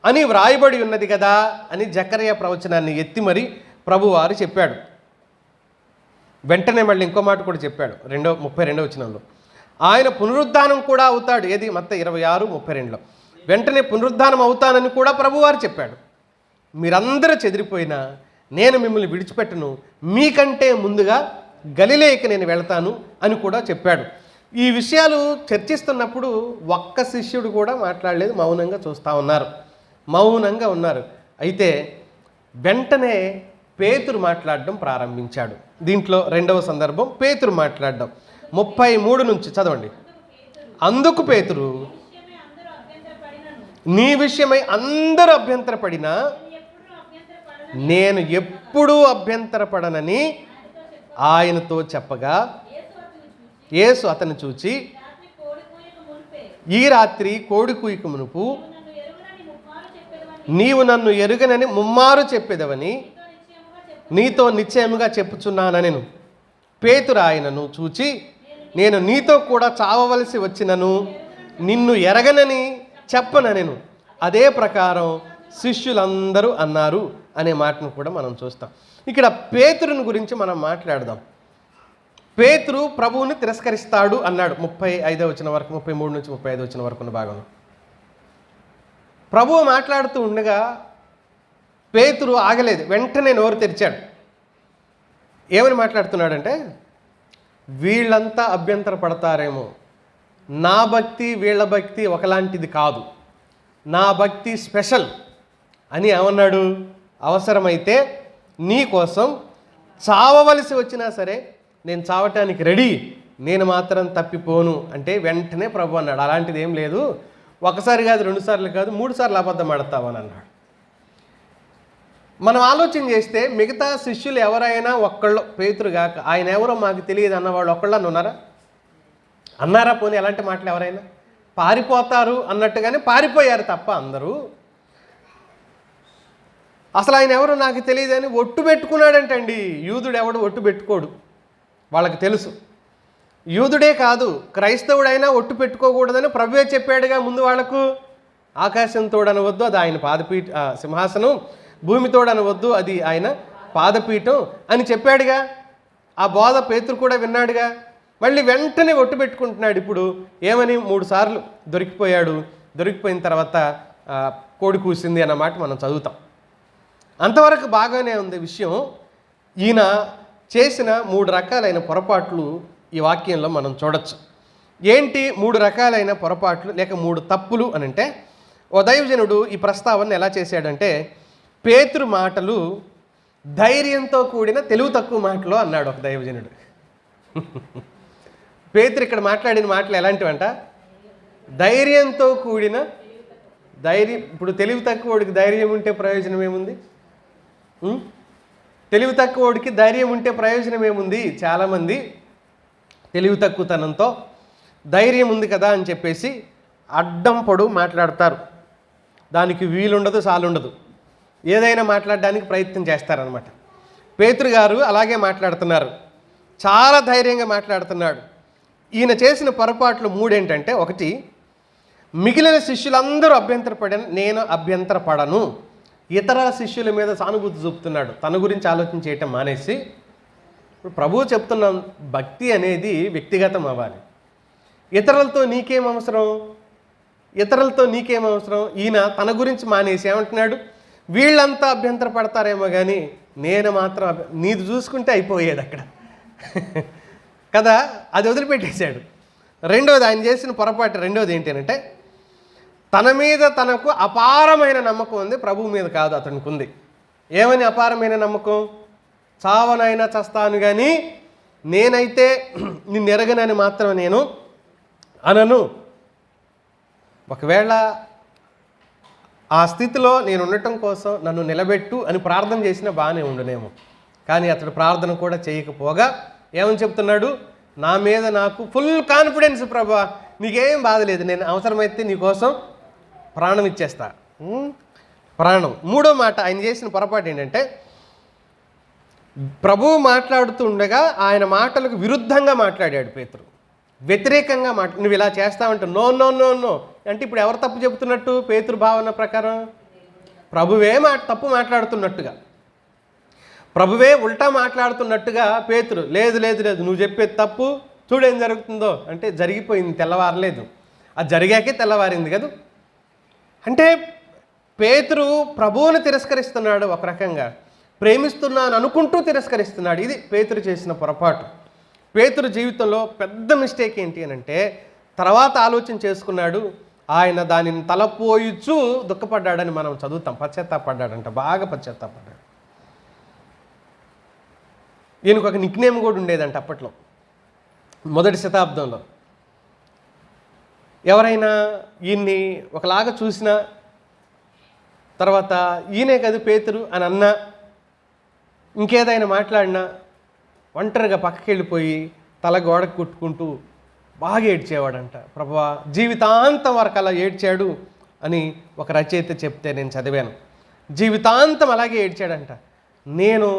అని వ్రాయబడి ఉన్నది కదా అని జకరియా ప్రవచనాన్ని ఎత్తి మరి ప్రభువారు చెప్పాడు. వెంటనే మళ్ళీ ఇంకో మాట కూడా చెప్పాడు 32వ వచనంలో, ఆయన పునరుద్ధానం కూడా అవుతాడు. ఏది? మత్తయి 26:32లో వెంటనే పునరుద్ధానం అవుతానని కూడా ప్రభువారు చెప్పాడు. మీరందరూ చెదిరిపోయినా నేను మిమ్మల్ని విడిచిపెట్టను, మీకంటే ముందుగా గలిలేకి నేను వెళ్తాను అని కూడా చెప్పాడు. ఈ విషయాలు చర్చిస్తున్నప్పుడు ఒక్క శిష్యుడు కూడా మాట్లాడలేదు, మౌనంగా చూస్తూ మౌనంగా ఉన్నారు. అయితే వెంటనే పేతురు మాట్లాడడం ప్రారంభించాడు. దీంట్లో రెండవ సందర్భం పేతురు మాట్లాడడం. 33 నుంచి చదవండి. అందుకు పేతురు, నీ విషయమై అందరూ అభ్యంతరపడినా నేను ఎప్పుడూ అభ్యంతరపడనని ఆయనతో చెప్పగా, యేసు అతను చూచి, ఈ రాత్రి కోడి కూయక మునుపు నీవు నన్ను ఎరుగనని ముమ్మారు చెప్పేదవని నీతో నిశ్చయముగా చెప్పుచున్నానెను. పేతురు ఆయనను చూచి, నేను నీతో కూడా చావవలసి వచ్చినను నిన్ను ఎరగనని చెప్పనెను. అదే ప్రకారం శిష్యులందరూ అన్నారు అనే మాటను కూడా మనం చూస్తాం. ఇక్కడ పేతురుని గురించి మనం మాట్లాడదాం. పేతురు ప్రభువుని తిరస్కరిస్తాడు అన్నాడు 35వ వచనం వరకు, 33 నుంచి 35 వచనం వరకు ఉన్న భాగంలో. ప్రభువు మాట్లాడుతూ ఉండగా పేతురు ఆగలేదు, వెంటనే నోరు తెరిచాడు. ఏమని మాట్లాడుతున్నాడంటే, వీళ్ళంతా అభ్యంతర పడతారేమో, నా భక్తి వీళ్ళ భక్తి ఒకలాంటిది కాదు, నా భక్తి స్పెషల్ అని ఏమన్నాడు? అవసరమైతే నీ కోసం చావవలసి వచ్చినా సరే నేను చావటానికి రెడీ, నేను మాత్రం తప్పిపోను అంటే వెంటనే ప్రభు అన్నాడు, అలాంటిది ఏం లేదు, ఒకసారి కాదు, 2 సార్లు కాదు, 3 సార్లు అబద్ధం ఆడతావని అన్నాడు. మనం ఆలోచన చేస్తే మిగతా శిష్యులు ఎవరైనా ఒక్కళ్ళు, పేతురు గాక ఆయన ఎవరో మాకు తెలియదు అన్నవాళ్ళు ఒక్కళ్ళని ఉన్నారా? అన్నారా? పోనీ అలాంటి మాటలు ఎవరైనా? పారిపోతారు అన్నట్టుగానే పారిపోయారు తప్ప అందరూ. అసలు ఆయన ఎవరు నాకు తెలియదని ఒట్టు పెట్టుకున్నాడంటండి. యూదుడు ఎవడు ఒట్టు పెట్టుకోడు, వాళ్ళకి తెలుసు. యూదుడే కాదు, క్రైస్తవుడైనా ఒట్టు పెట్టుకోకూడదని ప్రభువే చెప్పాడుగా ముందు వాళ్ళకు. ఆకాశం తోడనవద్దు, అది ఆయన సింహాసనం, భూమితోడు అనవద్దు, అది ఆయన పాదపీఠం అని చెప్పాడుగా. ఆ బోధ పేతురు కూడా విన్నాడుగా. మళ్ళీ వెంటనే ఒట్టు పెట్టుకుంటున్నాడు. ఇప్పుడు ఏమని 3 సార్లు దొరికిపోయాడు. దొరికిపోయిన తర్వాత కోడి కూసింది అన్నమాట మనం చదువుతాం. అంతవరకు బాగానే ఉంది విషయం. ఈయన చేసిన 3 రకాలైన పొరపాట్లు ఈ వాక్యంలో మనం చూడొచ్చు. ఏంటి 3 రకాలైన పొరపాట్లు లేక 3 తప్పులు అని అంటే, ఓ దైవజనుడు ఈ ప్రస్తావన ఎలా చేశాడంటే, పేతురు మాటలు ధైర్యంతో కూడిన తెలివి తక్కువ మాటలు అన్నాడు ఒక దైవజనుడు. పేతురు ఇక్కడ మాట్లాడిన మాటలు ఎలాంటివంట? ధైర్యంతో కూడిన ఇప్పుడు తెలివి తక్కువడికి ధైర్యం ఉంటే ప్రయోజనం ఏముంది? తెలివి తక్కువడికి ధైర్యం ఉంటే ప్రయోజనం ఏముంది? చాలామంది తెలివి తక్కువతనంతో ధైర్యం ఉంది కదా అని చెప్పేసి అడ్డం పొడు మాట్లాడతారు. దానికి వీలుండదు, సాలుండదు, ఏదైనా మాట్లాడడానికి ప్రయత్నం చేస్తారనమాట. పేతురు గారు అలాగే మాట్లాడుతున్నారు. చాలా ధైర్యంగా మాట్లాడుతున్నాడు. ఈయన చేసిన పొరపాట్లు 3 ఏంటంటే, 1, మిగిలిన శిష్యులందరూ అభ్యంతరపడాను, నేను అభ్యంతరపడను. ఇతర శిష్యుల మీద సానుభూతి చూపుతున్నాడు. తన గురించి ఆలోచన చేయటం మానేసి, ఇప్పుడు ప్రభువు చెప్తున్నాం, భక్తి అనేది వ్యక్తిగతం అవ్వాలి. ఇతరులతో నీకేం అవసరం? ఈయన తన గురించి మానేసి ఏమంటున్నాడు? వీళ్ళంతా అభ్యంతర పడతారేమో కానీ నేను మాత్రం నీది చూసుకుంటే అయిపోయేది అక్కడ కదా. అది వదిలిపెట్టేశాడు. రెండోది ఆయన చేసిన పొరపాటు రెండోది ఏంటంటే, తన మీద తనకు అపారమైన నమ్మకం ఉంది, ప్రభువు మీద కాదు అతనికి ఉంది. ఏమని అపారమైన నమ్మకం? చావనైనా చస్తాను కానీ నేనైతే నిన్ను ఎరగనని మాత్రం నేను అనను. ఒకవేళ ఆ స్థితిలో నేను ఉండటం కోసం నన్ను నిలబెట్టు అని ప్రార్థన చేసినా బాగానే ఉండునేమో. కానీ అతడు ప్రార్థన కూడా చేయకపోగా ఏమని చెప్తున్నాడు? నా మీద నాకు ఫుల్ కాన్ఫిడెన్స్ ప్రభా, నీకేం బాధ లేదు, నేను అవసరమైతే నీకోసం ప్రాణం ఇచ్చేస్తా. ప్రాణం. 3వ మాట ఆయన చేసిన పొరపాటు ఏంటంటే, ప్రభువు మాట్లాడుతూ ఉండగా ఆయన మాటలకు విరుద్ధంగా మాట్లాడాడు పేతురు. వ్యతిరేకంగా నువ్వు ఇలా చేస్తావంటే నో నో నో నో అంటే ఇప్పుడు ఎవరు తప్పు చెబుతున్నట్టు? పేతురు భావన ప్రకారం ప్రభువే తప్పు మాట్లాడుతున్నట్టుగా, ప్రభువే ఉల్టా మాట్లాడుతున్నట్టుగా పేతురు లేదు లేదు లేదు నువ్వు చెప్పేది తప్పు, చూడేం జరుగుతుందో అంటే జరిగిపోయింది, తెల్లవారలేదు. అది జరిగాకే తెల్లవారింది కదా. అంటే పేతురు ప్రభువుని తిరస్కరిస్తున్నాడు, ఒక రకంగా ప్రేమిస్తున్నాను అనుకుంటూ తిరస్కరిస్తున్నాడు. ఇది పేతురు చేసిన పొరపాటు. పేతురు జీవితంలో పెద్ద మిస్టేక్ ఏంటి అని అంటే, తర్వాత ఆలోచన చేసుకున్నాడు. ఆయన దానిని తలపోయిచూ దుఃఖపడ్డాడని మనం చదువుతాం. పశ్చాత్తాపడ్డాడంట, బాగా పశ్చాత్తాపడ్డాడు. ఈయనకు ఒక నిక్నేమ్ కూడా ఉండేదంట అప్పట్లో, మొదటి శతాబ్దంలో. ఎవరైనా ఈయన్ని ఒకలాగా చూసినా, తర్వాత ఈయనే కదా పేతురు అని అన్నా, ఇంకేదైనా మాట్లాడినా ఒంటరిగా పక్కకి వెళ్ళిపోయి తల గోడకు కుట్టుకుంటూ బాగా ఏడ్చేవాడంట. ప్రభువా, జీవితాంతం వరకు అలా ఏడ్చాడు అని ఒక రచయిత చెప్తే నేను చదివాను. జీవితాంతం అలాగే ఏడ్చాడంట. నేను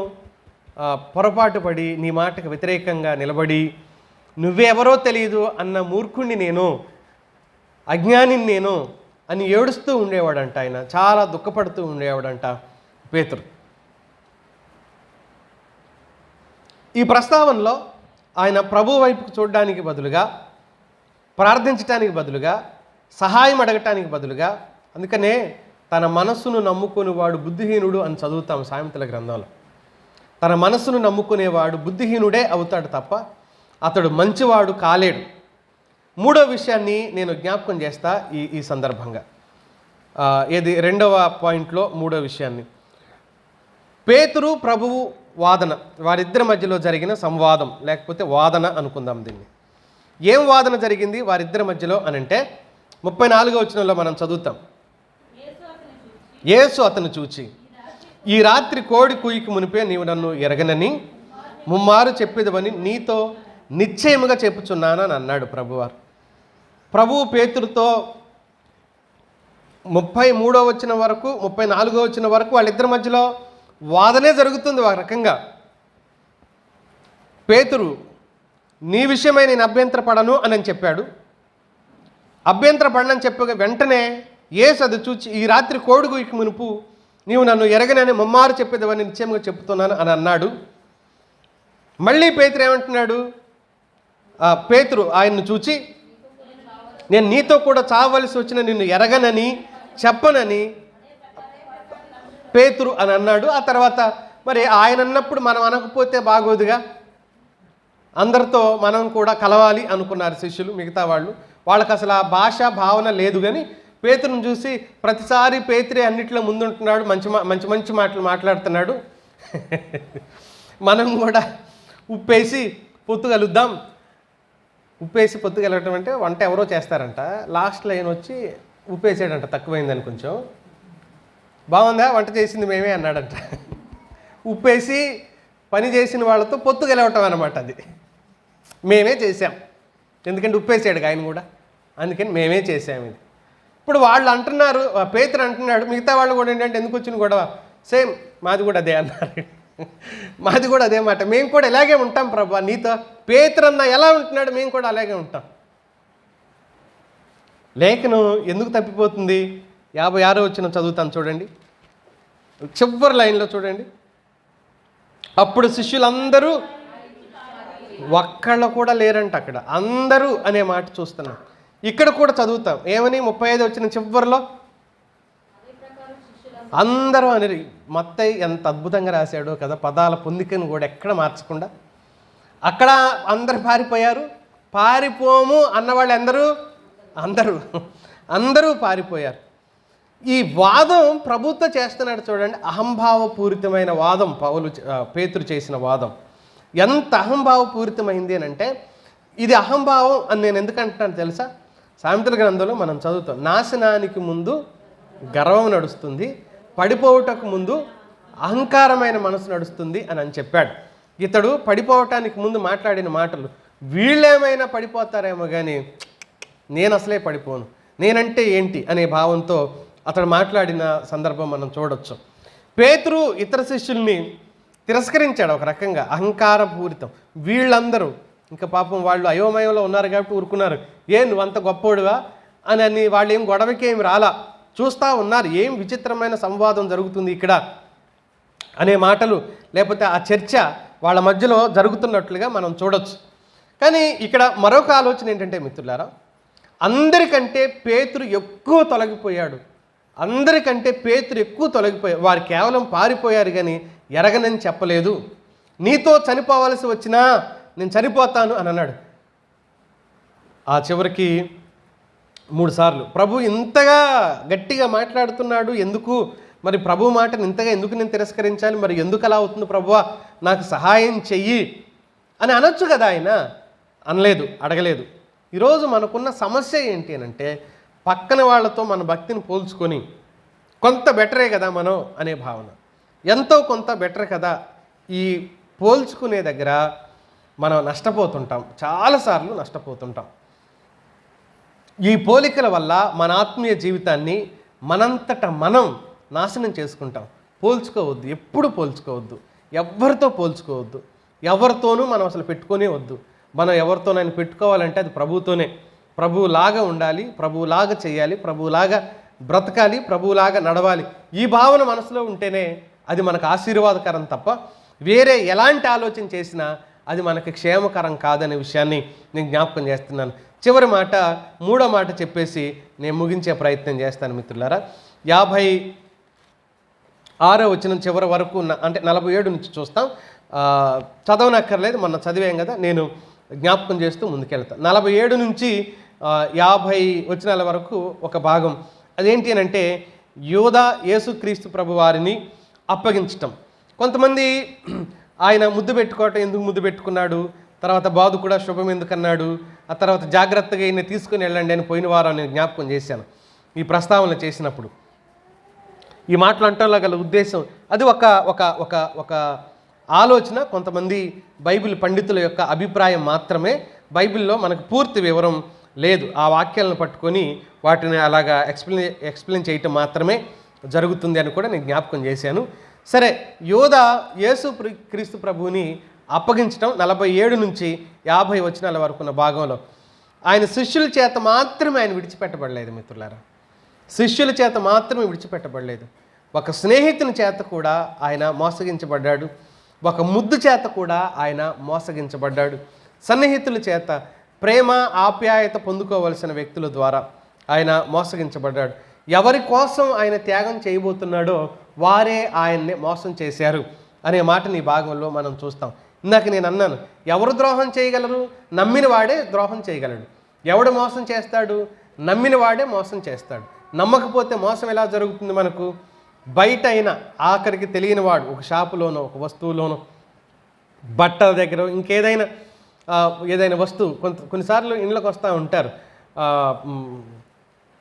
పొరపాటు పడి నీ మాటకు వ్యతిరేకంగా నిలబడి నువ్వెవరో తెలియదు అన్న మూర్ఖుణ్ణి నేను, అజ్ఞానిని నేను అని ఏడుస్తూ ఉండేవాడంట. ఆయన చాలా దుఃఖపడుతూ ఉండేవాడంట పేతురు. ఈ ప్రస్తావనలో ఆయన ప్రభు వైపుకు చూడడానికి బదులుగా, ప్రార్థించడానికి బదులుగా, సహాయం అడగటానికి బదులుగా, అందుకనే తన మనస్సును నమ్ముకునేవాడు బుద్ధిహీనుడు అని చదువుతాం సామెతల గ్రంథంలో. తన మనస్సును నమ్ముకునేవాడు బుద్ధిహీనుడే అవుతాడు తప్ప అతడు మంచివాడు కాలేడు. 3వ విషయాన్ని నేను జ్ఞాపకం చేస్తా ఈ సందర్భంగా. ఇది 2వ పాయింట్లో 3వ విషయాన్ని. పేతురు ప్రభువు వాదన, వారిద్దరి మధ్యలో జరిగిన సంవాదం, లేకపోతే వాదన అనుకుందాం దీన్ని. ఏం వాదన జరిగింది వారిద్దరి మధ్యలో అని అంటే 34వ వచనంలో మనం చదువుతాం. యేసు అతను చూచి, ఈ రాత్రి కోడి కూయికి మునిపే నీవు నన్ను ఎరగనని ముమ్మారు చెప్పేదవని నీతో నిశ్చయముగా చెప్పుచున్నాను అని అన్నాడు ప్రభువారు. ప్రభువు పేతురుతో 33వ వచనం వరకు 34వ వచనం వరకు వాళ్ళిద్దరి మధ్యలో వాదనే జరుగుతుంది. ఒక రకంగా పేతురు నీ విషయమై నేను అభ్యంతరపడను అని చెప్పాడు. అభ్యంతరపడనని చెప్పగా వెంటనే యేసు అది చూచి, ఈ రాత్రి కోడి కూయికి మునుపు నీవు నన్ను ఎరగనని ముమ్మారు చెప్పేదవని నిశ్చయంగా చెప్తున్నాను అని అన్నాడు. మళ్ళీ పేతురు ఏమంటున్నాడు? పేతురు ఆయన్ను చూచి, నేను నీతో కూడా చావవలసి వచ్చిన నిన్ను ఎరగనని చెప్పనని పేతురు అని అన్నాడు. ఆ తర్వాత మరి ఆయన అన్నప్పుడు మనం అనకపోతే బాగోదుగా, అందరితో మనం కూడా కలవాలి అనుకున్నారు శిష్యులు. మిగతా వాళ్ళకి అసలు ఆ భాష భావన లేదు. కానీ పేతురుని చూసి ప్రతిసారి పేతురే అన్నిట్లో ముందుంటున్నాడు, మంచి మంచి మాటలు మాట్లాడుతున్నాడు. మనం కూడా ఉప్పేసి పొత్తు కలుద్దాం. ఉప్పేసి పొత్తు కలగటం అంటే వంట ఎవరో చేస్తారంట, లాస్ట్లో ఆయన వచ్చి ఉప్పేసాడంట, తక్కువైందని కొంచెం. బాగుందా, వంట చేసింది మేమే అన్నాడంట. ఉప్పేసి పని చేసిన వాళ్ళతో పొత్తు గెలవటం అనమాట. అది మేమే చేసాం, ఎందుకంటే ఉప్పేసాడు ఆయన కూడా, అందుకని మేమే చేసాం ఇది. ఇప్పుడు వాళ్ళు అంటున్నారు, పేతురు అంటున్నాడు, మిగతా వాళ్ళు కూడా ఏంటంటే ఎందుకు వచ్చిన గొడవ, సేమ్ మాది కూడా అదే అన్నారు. మాది కూడా అదే మాట, మేము కూడా ఇలాగే ఉంటాం ప్రభు, నీతో పేతురు అన్న ఎలా ఉంటున్నాడు మేము కూడా అలాగే ఉంటాం. లేఖనం ఎందుకు తప్పిపోతుంది? 56వ వచనం చదువుతాను చూడండి, చివరి లైన్లో చూడండి. అప్పుడు శిష్యులందరూ, ఒక్కళ్ళు కూడా లేరంట అక్కడ, అందరూ అనే మాట చూస్తున్నాం. ఇక్కడ కూడా చదువుతాం ఏమని, 35వ వచనం చివరిలో అందరూ అని. మత్తయి ఎంత అద్భుతంగా రాశాడో కదా, పదాల పొందికను కూడా ఎక్కడ మార్చకుండా. అక్కడ అందరు పారిపోయారు, పారిపోము అన్నవాళ్ళు అందరూ పారిపోయారు. ఈ వాదం ప్రభుత్వ చేస్తున్నాడు చూడండి, అహంభావపూరితమైన వాదం. పేతురు చేసిన వాదం ఎంత అహంభావపూరితమైంది అని అంటే, ఇది అహంభావం అని నేను ఎందుకు అంటున్నాను తెలుసా? సామెతల గ్రంథంలో మనం చదువుతాం, నాశనానికి ముందు గర్వం నడుస్తుంది, పడిపోవటకు ముందు అహంకారమైన మనసు నడుస్తుంది అని చెప్పాడు. ఇతడు పడిపోవటానికి ముందు మాట్లాడిన మాటలు, వీళ్ళేమైనా పడిపోతారేమో కానీ నేను అసలే పడిపోను, నేనంటే ఏంటి అనే భావంతో అతడు మాట్లాడిన సందర్భం మనం చూడొచ్చు. పేతురు ఇతర శిష్యుల్ని తిరస్కరించాడు ఒక రకంగా, అహంకారపూరితం. వీళ్ళందరూ ఇంకా పాపం వాళ్ళు అయోమయంలో ఉన్నారు కాబట్టి ఊరుకున్నారు. నువ్వు అంత గొప్పోడువా అని వాళ్ళు ఏం గొడవకి ఏమి రాలా, చూస్తూ ఉన్నారు ఏం విచిత్రమైన సంవాదం జరుగుతుంది ఇక్కడ అనే మాటలు, లేకపోతే ఆ చర్చ వాళ్ళ మధ్యలో జరుగుతున్నట్లుగా మనం చూడొచ్చు. కానీ ఇక్కడ మరొక ఆలోచన ఏంటంటే మిత్రులారా, అందరికంటే పేతురు ఎక్కువ తొలగిపోయాడు. వారు కేవలం పారిపోయారు కానీ ఎరగనని చెప్పలేదు. నీతో చనిపోవలసి వచ్చినా నేను చనిపోతాను అని అన్నాడు. ఆ చివరికి 3 సార్లు ప్రభు ఇంతగా గట్టిగా మాట్లాడుతున్నాడు, ఎందుకు మరి ప్రభు మాటను ఇంతగా ఎందుకు నేను తిరస్కరించాలి, మరి ఎందుకు అలా అవుతుంది ప్రభువా, నాకు సహాయం చెయ్యి అని అనొచ్చు కదా. ఆయన అనలేదు, అడగలేదు. ఈరోజు మనకున్న సమస్య ఏంటి అని అంటే, పక్కన వాళ్ళతో మన భక్తిని పోల్చుకొని కొంత బెటరే కదా మనం అనే భావన, ఎంతో కొంత బెటర్ కదా, ఈ పోల్చుకునే దగ్గర మనం నష్టపోతుంటాం, చాలాసార్లు నష్టపోతుంటాం. ఈ పోలికల వల్ల మన ఆత్మీయ జీవితాన్ని మనంతట మనం నాశనం చేసుకుంటాం. పోల్చుకోవద్దు, ఎప్పుడు పోల్చుకోవద్దు, ఎవరితో పోల్చుకోవద్దు, ఎవరితోనూ మనం అసలు పెట్టుకునే వద్దు. మనం ఎవరితోనైనా పెట్టుకోవాలంటే అది ప్రభువుతోనే. ప్రభువులాగా ఉండాలి, ప్రభువులాగా చేయాలి, ప్రభువులాగా బ్రతకాలి, ప్రభువులాగా నడవాలి. ఈ భావన మనసులో ఉంటేనే అది మనకు ఆశీర్వాదకరం తప్ప వేరే ఎలాంటి ఆలోచన చేసినా అది మనకి క్షేమకరం కాదనే విషయాన్ని నేను జ్ఞాపకం చేస్తున్నాను. చివరి మాట, 3వ మాట చెప్పేసి నేను ముగించే ప్రయత్నం చేస్తాను మిత్రులారా. 56వ వచనం చివరి వరకు అంటే 47 నుంచి చూస్తాం. చదవనక్కర్లేదు, మొన్న చదివాం కదా, నేను జ్ఞాపకం చేస్తూ ముందుకెళ్తాను. 47 నుంచి 50 వచనాల వరకు ఒక భాగం. అదేంటి అని అంటే, యూదా యేసుక్రీస్తు ప్రభు వారిని అప్పగించటం. కొంతమంది ఆయన ముద్దు పెట్టుకోవటం, ఎందుకు ముద్దు పెట్టుకున్నాడు, తర్వాత బాధ కూడా శుభం ఎందుకన్నాడు, ఆ తర్వాత జాగ్రత్తగా ఈయన తీసుకుని వెళ్ళండి అని పోయిన వారం నేను జ్ఞాపకం చేశాను ఈ ప్రస్తావన చేసినప్పుడు. ఈ మాటలు అంటంలో గల ఉద్దేశం అది ఒక ఒక ఒక ఒక ఆలోచన, కొంతమంది బైబిల్ పండితుల యొక్క అభిప్రాయం మాత్రమే. బైబిల్లో మనకు పూర్తి వివరం లేదు. ఆ వాక్యాలను పట్టుకొని వాటిని అలాగా ఎక్స్ప్లెయిన్ చేయటం మాత్రమే జరుగుతుంది అని కూడా నేను జ్ఞాపకం చేశాను. సరే, యోధా క్రీస్తు ప్రభువుని అప్పగించడం 47 నుంచి 50 వచనాల వరకు ఉన్న భాగంలో ఆయన శిష్యుల చేత మాత్రమే ఆయన విడిచిపెట్టబడలేదు మిత్రులారా. శిష్యుల చేత మాత్రమే విడిచిపెట్టబడలేదు. ఒక స్నేహితుని చేత కూడా ఆయన మోసగించబడ్డాడు. ఒక ముద్దు చేత కూడా ఆయన మోసగించబడ్డాడు. సన్నిహితుల చేత ప్రేమ ఆప్యాయత పొందుకోవలసిన వ్యక్తుల ద్వారా ఆయన మోసగించబడ్డాడు. ఎవరి కోసం ఆయన త్యాగం చేయబోతున్నాడో వారే ఆయన్ని మోసం చేశారు అనే మాటని ఈ భాగంలో మనం చూస్తాం. ఇందాక నేను అన్నాను, ఎవరు ద్రోహం చేయగలరు? నమ్మిన వాడే ద్రోహం చేయగలడు. ఎవడు మోసం చేస్తాడు? నమ్మిన వాడే మోసం చేస్తాడు. నమ్మకపోతే మోసం ఎలా జరుగుతుంది? మనకు బయట అయినా ఆఖరికి తెలియని వాడు ఒక షాపులోనో ఒక వస్తువులోనో బట్టల దగ్గర ఇంకేదైనా ఏదైనా వస్తువు కొన్నిసార్లు ఇండ్లకు వస్తూ ఉంటారు.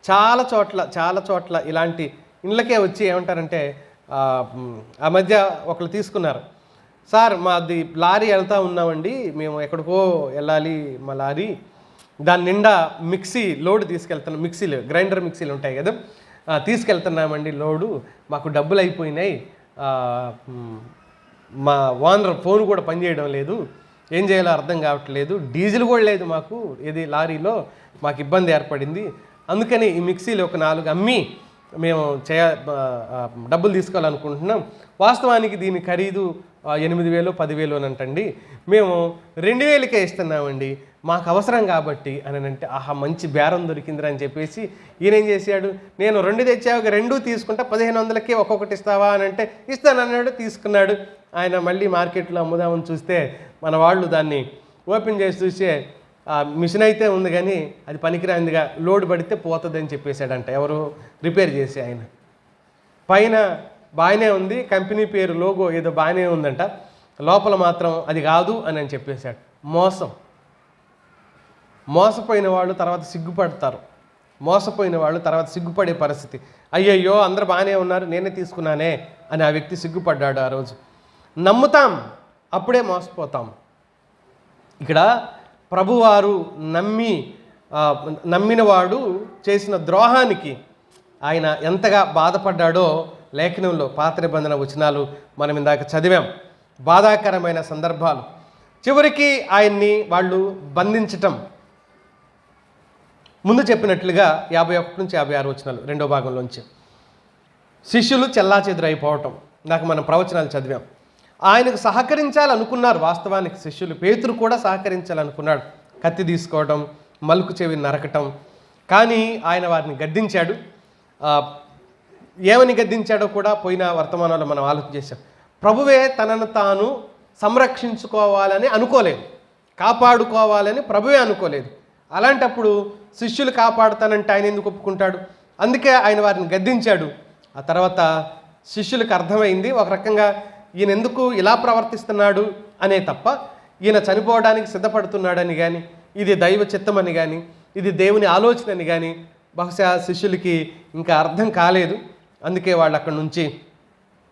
చాలా చోట్ల ఇలాంటి ఇండ్లకే వచ్చి ఏమంటారంటే, ఆ మధ్య ఒకళ్ళు తీసుకున్నారు, సార్ మాది లారీ వెళ్తూ ఉన్నామండి, మేము ఎక్కడికో వెళ్ళాలి, మా లారీ దాని నిండా మిక్సీ లోడ్ తీసుకెళ్తున్నాం, గ్రైండర్ మిక్సీలు ఉంటాయి కదా, తీసుకెళ్తున్నామండి లోడు, మాకు డబ్బులు అయిపోయినాయి, మా ఓనర్ ఫోన్ కూడా పనిచేయడం లేదు, ఏం చేయాలో అర్థం కావట్లేదు, డీజిల్ కూడా లేదు మాకు ఇది లారీలో, మాకు ఇబ్బంది ఏర్పడింది, అందుకని ఈ మిక్సీలు ఒక 4 అమ్మి మేము డబ్బులు తీసుకోవాలనుకుంటున్నాం. వాస్తవానికి దీని ఖరీదు 8,000 10,000 అని అంటండి, మేము 2,000కే ఇస్తున్నామండి, మాకు అవసరం కాబట్టి అని అంటే, ఆహా మంచి బేరం దొరికిందిరా అని చెప్పేసి ఈయన ఏం చేశాడు, నేను 2 తెచ్చాక 2 తీసుకుంటా 1,500కే ఒక్కొక్కటి ఇస్తావా అని అంటే ఇస్తానన్నాడు, తీసుకున్నాడు. ఆయన మళ్ళీ మార్కెట్లో అమ్ముదామని చూస్తే మన వాళ్ళు దాన్ని ఓపెన్ చేసి చూసే మిషన్ అయితే ఉంది కానీ అది పనికిరాందిగా, లోడ్ పడితే పోతుందని చెప్పేశాడంట. ఎవరు రిపేర్ చేసి ఆయన. పైన బాగానే ఉంది, కంపెనీ పేరు లోగో ఏదో బాగానే ఉందంట, లోపల మాత్రం అది కాదు అని చెప్పేశాడు. మోసపోయిన వాళ్ళు తర్వాత సిగ్గుపడతారు. మోసపోయిన వాళ్ళు తర్వాత సిగ్గుపడే పరిస్థితి. అయ్యయ్యో అందరూ బాగానే ఉన్నారు, నేనే తీసుకున్నానే అని ఆ వ్యక్తి సిగ్గుపడ్డాడు ఆ రోజు. నమ్ముతాం, అప్పుడే మోసపోతాం. ఇక్కడ ప్రభువారు నమ్మినవాడు చేసిన ద్రోహానికి ఆయన ఎంతగా బాధపడ్డాడో లేఖనంలో పాత నిబంధన వచనాలు మనం ఇందాక చదివాం. బాధాకరమైన సందర్భాలు. చివరికి ఆయన్ని వాళ్ళు బంధించటం. ముందు చెప్పినట్లుగా 51 నుంచి 56 వచనాలు రెండో భాగంలోంచి శిష్యులు చెల్లాచెదురైపోవటం. నాకు మనం ప్రవచనాలు చదివాం. ఆయనకు సహకరించాలనుకున్నారు. వాస్తవానికి శిష్యులు, పేతురు కూడా సహకరించాలనుకున్నాడు, కత్తి తీసుకోవడం, మలుకు చెవిని నరకటం. కానీ ఆయన వారిని గద్దించాడు. ఏమని గద్దించాడో కూడా పోయిన వర్తమానంలో మనం ఆలోచన చేశాం. ప్రభువే తనను తాను సంరక్షించుకోవాలని అనుకోలేదు, కాపాడుకోవాలని ప్రభువే అనుకోలేదు. అలాంటప్పుడు శిష్యులు కాపాడుతానంటే ఆయన ఎందుకు ఒప్పుకుంటాడు? అందుకే ఆయన వారిని గద్దించాడు. ఆ తర్వాత శిష్యులకు అర్థమైంది ఒక రకంగా ఈయన ఎందుకు ఇలా ప్రవర్తిస్తున్నాడు అనే తప్ప, ఈయన చనిపోవడానికి సిద్ధపడుతున్నాడని కానీ, ఇది దైవ చిత్తమని కానీ, ఇది దేవుని ఆలోచన అని కానీ బహుశా శిష్యులకి ఇంకా అర్థం కాలేదు. అందుకే వాళ్ళు అక్కడి నుంచి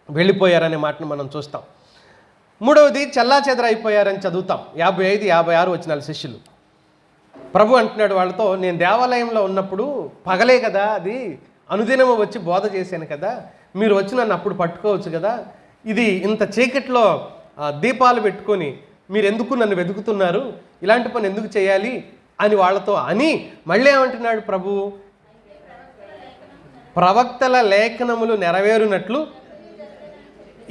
వెళ్ళిపోయారనే మాటను మనం చూస్తాం. మూడవది చెల్లాచెదరైపోయారని చదువుతాం. 55, 56 వచనాలు శిష్యులు. ప్రభు అంటున్నాడు వాళ్ళతో, నేను దేవాలయంలో ఉన్నప్పుడు పగలే కదా, అది అనుదినము వచ్చి బోధ చేశాను కదా, మీరు వచ్చి నన్ను అప్పుడు పట్టుకోవచ్చు కదా, ఇది ఇంత చీకట్లో దీపాలు పెట్టుకొని మీరు ఎందుకు నన్ను వెతుకుతున్నారు, ఇలాంటి పని ఎందుకు చేయాలి అని వాళ్ళతో అని మళ్ళీ ఏమంటున్నాడు ప్రభు, ప్రవక్తల లేఖనములు నెరవేరునట్లు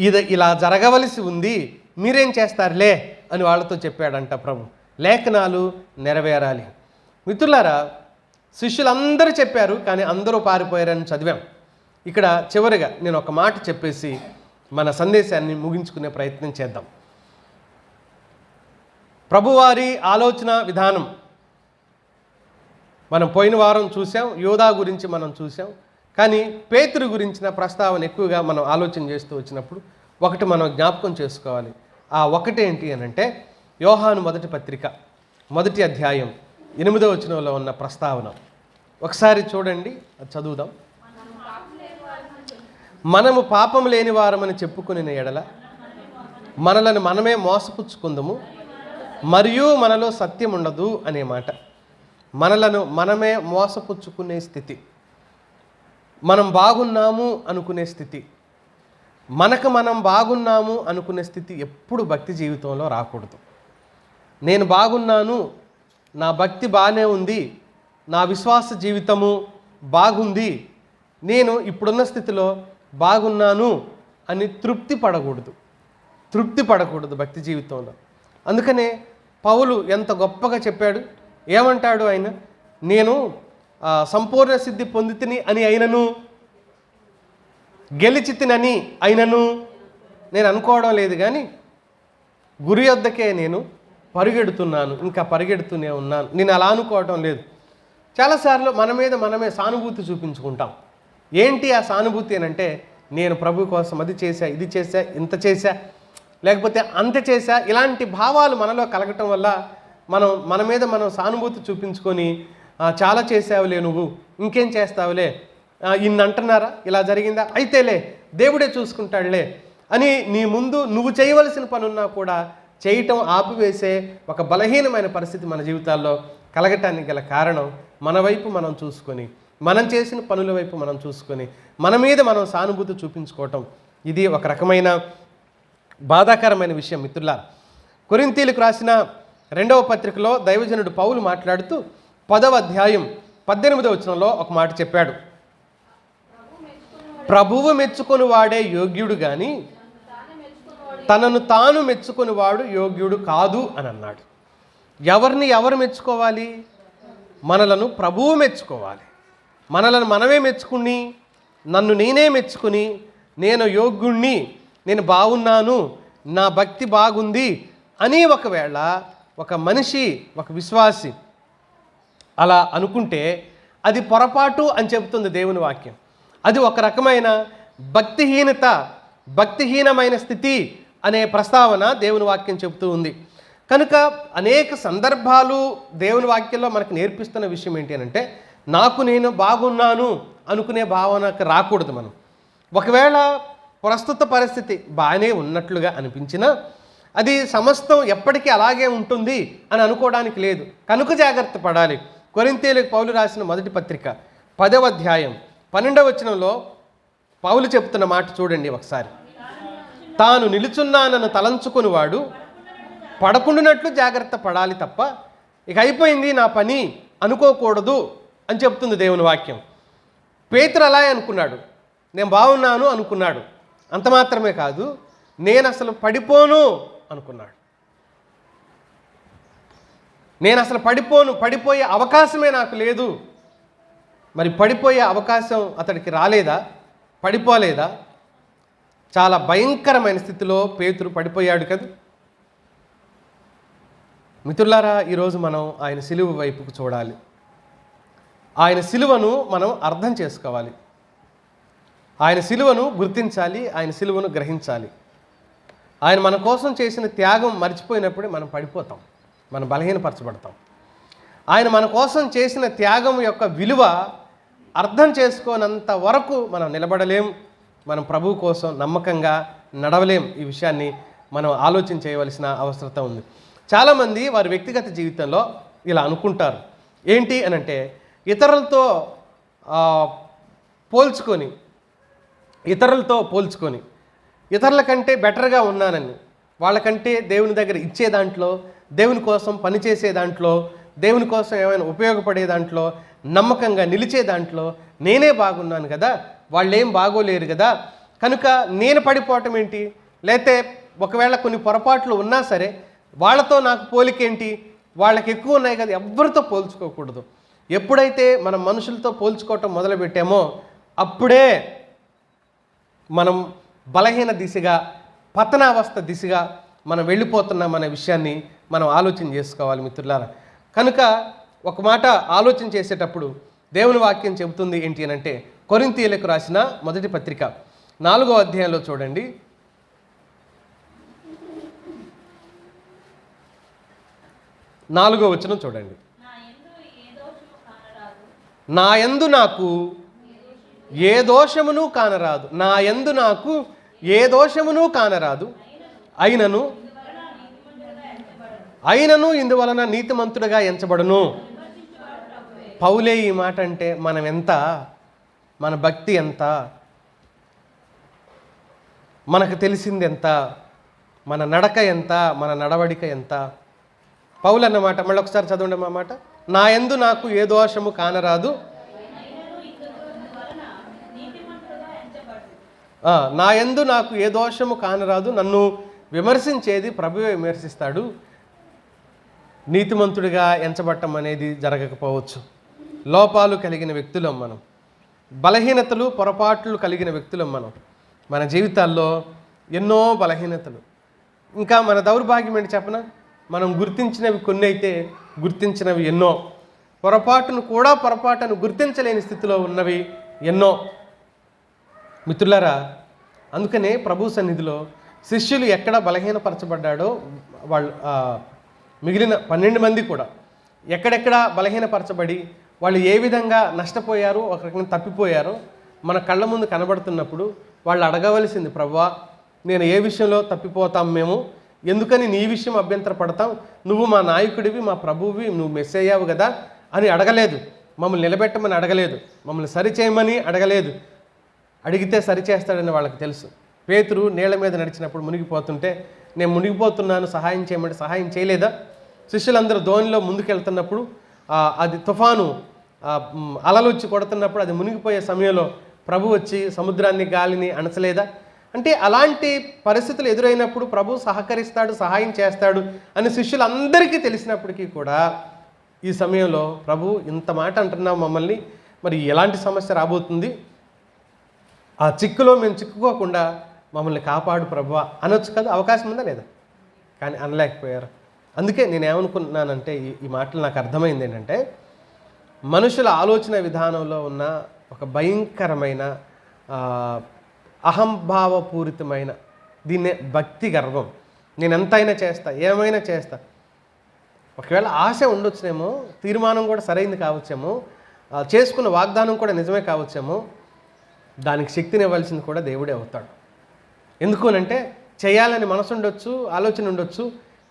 ఇది ఇలా జరగవలసి ఉంది, మీరేం చేస్తారులే అని వాళ్ళతో చెప్పాడంట ప్రభు. లేఖనాలు నెరవేరాలి. మిత్రులారా, శిష్యులందరూ చెప్పారు కానీ అందరూ పారిపోయారని చదివాం. ఇక్కడ చివరిగా నేను ఒక మాట చెప్పేసి మన సందేశాన్ని ముగించుకునే ప్రయత్నం చేద్దాం. ప్రభువారి ఆలోచన విధానం మనం పోయిన వారం చూసాం, యోధా గురించి మనం చూసాం. కానీ పేతురు గురించిన ప్రస్తావన ఎక్కువగా మనం ఆలోచన చేస్తూ వచ్చినప్పుడు ఒకటి మనం జ్ఞాపకం చేసుకోవాలి. ఆ ఒకటి ఏంటి అని అంటే, యోహాను మొదటి పత్రిక 1వ అధ్యాయం 8వ వచనంలో ఉన్న ప్రస్తావన ఒకసారి చూడండి, అది చదువుదాం. మనము పాపం లేని వారమని చెప్పుకునే ఎడల మనలను మనమే మోసపుచ్చుకుందాము, మరియు మనలో సత్యం ఉండదు అనే మాట. మనలను మనమే మోసపుచ్చుకునే స్థితి, మనం బాగున్నాము అనుకునే స్థితి, మనకు మనం బాగున్నాము అనుకునే స్థితి ఎప్పుడు భక్తి జీవితంలో రాకూడదు. నేను బాగున్నాను, నా భక్తి బాగానే ఉంది, నా విశ్వాస జీవితము బాగుంది, నేను ఇప్పుడున్న స్థితిలో బాగున్నాను అని తృప్తి పడకూడదు భక్తి జీవితంలో. అందుకనే పౌలు ఎంత గొప్పగా చెప్పాడు. ఏమంటాడు ఆయన? నేను సంపూర్ణ సిద్ధి పొందితిని అని అయినను, గెలిచితినని అయినను నేను అనుకోవడం లేదు, కానీ గురి వద్దకే నేను పరిగెడుతున్నాను, ఇంకా పరిగెడుతూనే ఉన్నాను. నేను అలా అనుకోవటం లేదు. చాలాసార్లు మన మీద మనమే సానుభూతి చూపించుకుంటాం. ఏంటి ఆ సానుభూతి అని అంటే, నేను ప్రభు కోసం అది చేశా, ఇది చేశా, ఇంత చేశా, లేకపోతే అంత చేశా, ఇలాంటి భావాలు మనలో కలగటం వల్ల మన మీద మనం సానుభూతి చూపించుకొని చాలా చేసావులే, నువ్వు ఇంకేం చేస్తావులే, ఇన్ని అంటున్నారా, ఇలా జరిగిందా, అయితేలే దేవుడే చూసుకుంటాడులే అని నీ ముందు నువ్వు చేయవలసిన పనున్నా కూడా చేయటం ఆపివేసే ఒక బలహీనమైన పరిస్థితి మన జీవితాల్లో కలగటానికి గల కారణం మన వైపు మనం చూసుకొని, మనం చేసిన పనుల వైపు మనం చూసుకొని, మన మీద మనం సానుభూతి చూపించుకోవటం, ఇది ఒక రకమైన బాధాకరమైన విషయం మిత్రులారా. కొరింథీయులకు రాసిన 2వ పత్రికలో దైవజనుడు పౌలు మాట్లాడుతూ 10వ అధ్యాయం 18వ వచనంలో ఒక మాట చెప్పాడు. ప్రభువు మెచ్చుకొని వాడే యోగ్యుడు కానీ తనను తాను మెచ్చుకొని వాడు యోగ్యుడు కాదు అని అన్నాడు. ఎవరిని ఎవరు మెచ్చుకోవాలి? మనలను ప్రభువు మెచ్చుకోవాలి. మనలను మనమే మెచ్చుకుని, నన్ను నేనే మెచ్చుకుని, నేను యోగ్యుణ్ణి, నేను బాగున్నాను, నా భక్తి బాగుంది అని ఒకవేళ ఒక మనిషి, ఒక విశ్వాసి అలా అనుకుంటే అది పొరపాటు అని చెబుతుంది దేవుని వాక్యం. అది ఒక రకమైన భక్తిహీనమైన స్థితి అనే ప్రస్తావన దేవుని వాక్యం చెబుతూ ఉంది. కనుక అనేక సందర్భాలు దేవుని వాక్యంలో మనకు నేర్పిస్తున్న విషయం ఏంటి అంటే, నాకు నేను బాగున్నాను అనుకునే భావనకు రాకూడదు మనం. ఒకవేళ ప్రస్తుత పరిస్థితి బాగానే ఉన్నట్లుగా అనిపించినా అది సమస్తం ఎప్పటికీ అలాగే ఉంటుంది అని అనుకోవడానికి లేదు. కనుక జాగ్రత్త పడాలి. కొరింథీయులకు పౌలు రాసిన మొదటి పత్రిక 10వ అధ్యాయం 12వ వచనంలో పౌలు చెప్తున్న మాట చూడండి ఒకసారి. తాను నిలుచున్నానని తలంచుకుని వాడు పడకుండానట్లు జాగ్రత్త పడాలి తప్ప ఇక అయిపోయింది నా పని అనుకోకూడదు అని చెప్తుంది దేవుని వాక్యం. పేతురు అలాగే అనుకున్నాడు, నేను బాగున్నాను అనుకున్నాడు. అంత మాత్రమే కాదు, నేను అసలు పడిపోను అనుకున్నాడు. నేను అసలు పడిపోయే అవకాశమే నాకు లేదు. మరి పడిపోయే అవకాశం అతడికి రాలేదా? పడిపోలేదా? చాలా భయంకరమైన స్థితిలో పేతురు పడిపోయాడు కదా. మిత్రులారా, ఈరోజు మనం ఆయన సిలువ వైపుకు చూడాలి. ఆయన సిలువను మనం అర్థం చేసుకోవాలి. ఆయన సిలువను గుర్తించాలి. ఆయన సిలువను గ్రహించాలి. ఆయన మన కోసం చేసిన త్యాగం మర్చిపోయినప్పుడే మనం పడిపోతాం, మనం బలహీనపరచబడతాం. ఆయన మన కోసం చేసిన త్యాగం యొక్క విలువ అర్థం చేసుకోనంత వరకు మనం నిలబడలేం, మనం ప్రభువు కోసం నమ్మకంగా నడవలేం. ఈ విషయాన్ని మనం ఆలోచన చేయవలసిన అవసరం ఉంది. చాలామంది వారి వ్యక్తిగత జీవితంలో ఇలా అనుకుంటారు. ఏంటి అనంటే, ఇతరులతో పోల్చుకొని ఇతరుల కంటే బెటర్గా ఉన్నానని, వాళ్ళకంటే దేవుని దగ్గర ఇచ్చే దాంట్లో, దేవుని కోసం పనిచేసే దాంట్లో, దేవుని కోసం ఏమైనా ఉపయోగపడే దాంట్లో, నమ్మకంగా నిలిచే దాంట్లో నేనే బాగున్నాను కదా, వాళ్ళేం బాగోలేరు కదా, కనుక నేను పడిపోవటం ఏంటి? లేతే ఒకవేళ కొన్ని పొరపాట్లు ఉన్నా సరే వాళ్ళతో నాకు పోలికేంటి, వాళ్ళకి ఎక్కువ ఉన్నాయి కదా, ఎవరితో పోల్చుకోకూడదు. ఎప్పుడైతే మనం మనుషులతో పోల్చుకోవటం మొదలుపెట్టామో అప్పుడే మనం బలహీన దిశగా, పతనావస్థ దిశగా మనం వెళ్ళిపోతున్నాం అనే విషయాన్ని మనం ఆలోచన చేసుకోవాలి మిత్రులారా. కనుక ఒక మాట ఆలోచన చేసేటప్పుడు దేవుని వాక్యం చెబుతుంది ఏంటి అని అంటే, కొరింథీయులకు రాసిన మొదటి పత్రిక 4వ అధ్యాయంలో చూడండి. 4వ వచనం చూడండి. నా యందు నాకు ఏ దోషమును కానరాదు, నా యందు నాకు ఏ దోషమును కానరాదు, అయినను ఇందువలన నీతిమంతుడిగా ఎంచబడును. పౌలే ఈ మాట అంటే మనం ఎంత, మన భక్తి ఎంత, మనకు తెలిసింది ఎంత, మన నడక ఎంత, మన నడవడిక ఎంత. పౌలు అన్నమాట మళ్ళీ ఒకసారి చదవండి మా మాట. నా యందు నాకు ఏ దోషము కానరాదు, నా యందు నాకు ఏ దోషము కానరాదు, నన్ను విమర్శించేది ప్రభువే విమర్శిస్తాడు. నీతిమంతుడిగా ఎంచబట్టం అనేది జరగకపోవచ్చు. లోపాలు కలిగిన వ్యక్తులం మనం, బలహీనతలు పొరపాట్లు కలిగిన వ్యక్తులం మనం. మన జీవితాల్లో ఎన్నో బలహీనతలు. ఇంకా మన దౌర్భాగ్యం ఏంటి చెప్పనా? మనం గుర్తించినవి కొన్ని అయితే గుర్తించినవి ఎన్నో, పొరపాటును గుర్తించలేని స్థితిలో ఉన్నవి ఎన్నో. మిత్రులారా, అందుకనే ప్రభు సన్నిధిలో శిష్యులు ఎక్కడ బలహీనపరచబడ్డాడో వాళ్ళు మిగిలిన 12 మంది కూడా ఎక్కడెక్కడ బలహీనపరచబడి వాళ్ళు ఏ విధంగా నష్టపోయారో, ఒక రకంగా తప్పిపోయారో మన కళ్ళ ముందు కనబడుతున్నప్పుడు వాళ్ళు అడగవలసింది, ప్రభువా నేను ఏ విషయంలో తప్పిపోతాం మేము, ఎందుకని నీ విషయం అభ్యంతరపడతాం, నువ్వు మా నాయకుడివి, మా ప్రభువువి, నువ్వు మెస్సయ్యావు కదా అని అడగలేదు. మమ్మల్ని నిలబెట్టమని అడగలేదు, మమ్మల్ని సరిచేయమని అడగలేదు. అడిగితే సరిచేస్తాడని వాళ్ళకి తెలుసు. పేతురు నీళ్ళ మీద నడిచినప్పుడు మునిగిపోతుంటే, నేను మునిగిపోతున్నాను సహాయం చేయమంటే సహాయం చేయలేదా? శిష్యులందరూ ధోనిలో ముందుకెళ్తున్నప్పుడు అది తుఫాను అలలు వచ్చి కొడుతున్నప్పుడు అది మునిగిపోయే సమయంలో ప్రభు వచ్చి సముద్రాన్ని గాలిని అణచలేదా? అంటే అలాంటి పరిస్థితులు ఎదురైనప్పుడు ప్రభు సహకరిస్తాడు, సహాయం చేస్తాడు అని శిష్యులందరికీ తెలిసినప్పటికీ కూడా ఈ సమయంలో ప్రభు ఇంత మాట అంటున్నావు మమ్మల్ని, మరి ఎలాంటి సమస్య రాబోతుంది, ఆ చిక్కులో మేము చిక్కుకోకుండా మమ్మల్ని కాపాడు ప్రభువా అనొచ్చు కదా, అవకాశం ఉందా లేదా? కానీ అనలేకపోయారు. అందుకే నేనేమనుకున్నానంటే ఈ మాటలు నాకు అర్థమైంది ఏంటంటే, మనుషుల ఆలోచన విధానంలో ఉన్న ఒక భయంకరమైన అహంభావపూరితమైన దీన్నే భక్తి గర్వం. నేను ఎంతైనా చేస్తా, ఏమైనా చేస్తా. ఒకవేళ ఆశ ఉండొచ్చేమో, తీర్మానం కూడా సరైంది కావచ్చేమో, చేసుకున్న వాగ్దానం కూడా నిజమే కావచ్చేమో, దానికి శక్తిని ఇవ్వాల్సింది కూడా దేవుడే అవుతాడు. ఎందుకు అంటే చేయాలని మనసు ఉండొచ్చు, ఆలోచన ఉండొచ్చు,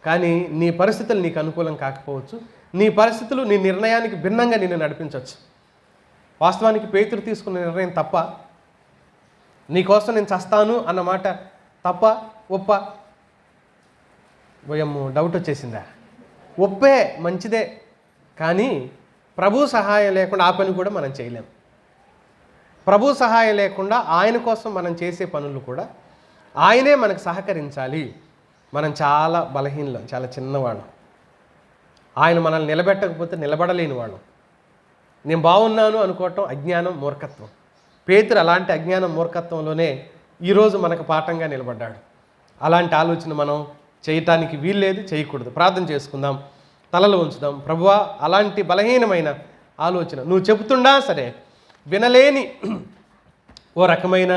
కానీ నీ పరిస్థితులు నీకు అనుకూలం కాకపోవచ్చు. నీ పరిస్థితులు నీ నిర్ణయానికి భిన్నంగా నిన్ను నడిపించవచ్చు. వాస్తవానికి పేతురు తీసుకున్న నిర్ణయం తప్ప, నీకోసం నేను చస్తాను అన్నమాట తప్ప ఒప్ప? భయము డౌట్ వచ్చేసిందా? ఒప్పే, మంచిదే. కానీ ప్రభు సహాయం లేకుండా ఆ పని కూడా మనం చేయలేం. ప్రభు సహాయం లేకుండా ఆయన కోసం మనం చేసే పనులు కూడా ఆయనే మనకు సహకరించాలి. మనం చాలా బలహీనలం, చాలా చిన్నవాళ్ళం. ఆయన మనల్ని నిలబెట్టకపోతే నిలబడలేని వాళ్ళం. నేను బాగున్నాను అనుకోవటం అజ్ఞానం, మూర్ఖత్వం. పేతురు అలాంటి అజ్ఞానం, మూర్ఖత్వంలోనే ఈరోజు మనకు పాఠంగా నిలబడ్డాడు. అలాంటి ఆలోచన మనం చేయటానికి వీల్లేదు, చేయకూడదు. ప్రార్థన చేసుకుందాం, తలలు ఉంచుదాం. ప్రభువా, అలాంటి బలహీనమైన ఆలోచన నువ్వు చెబుతుండా సరే వినలేని ఓ రకమైన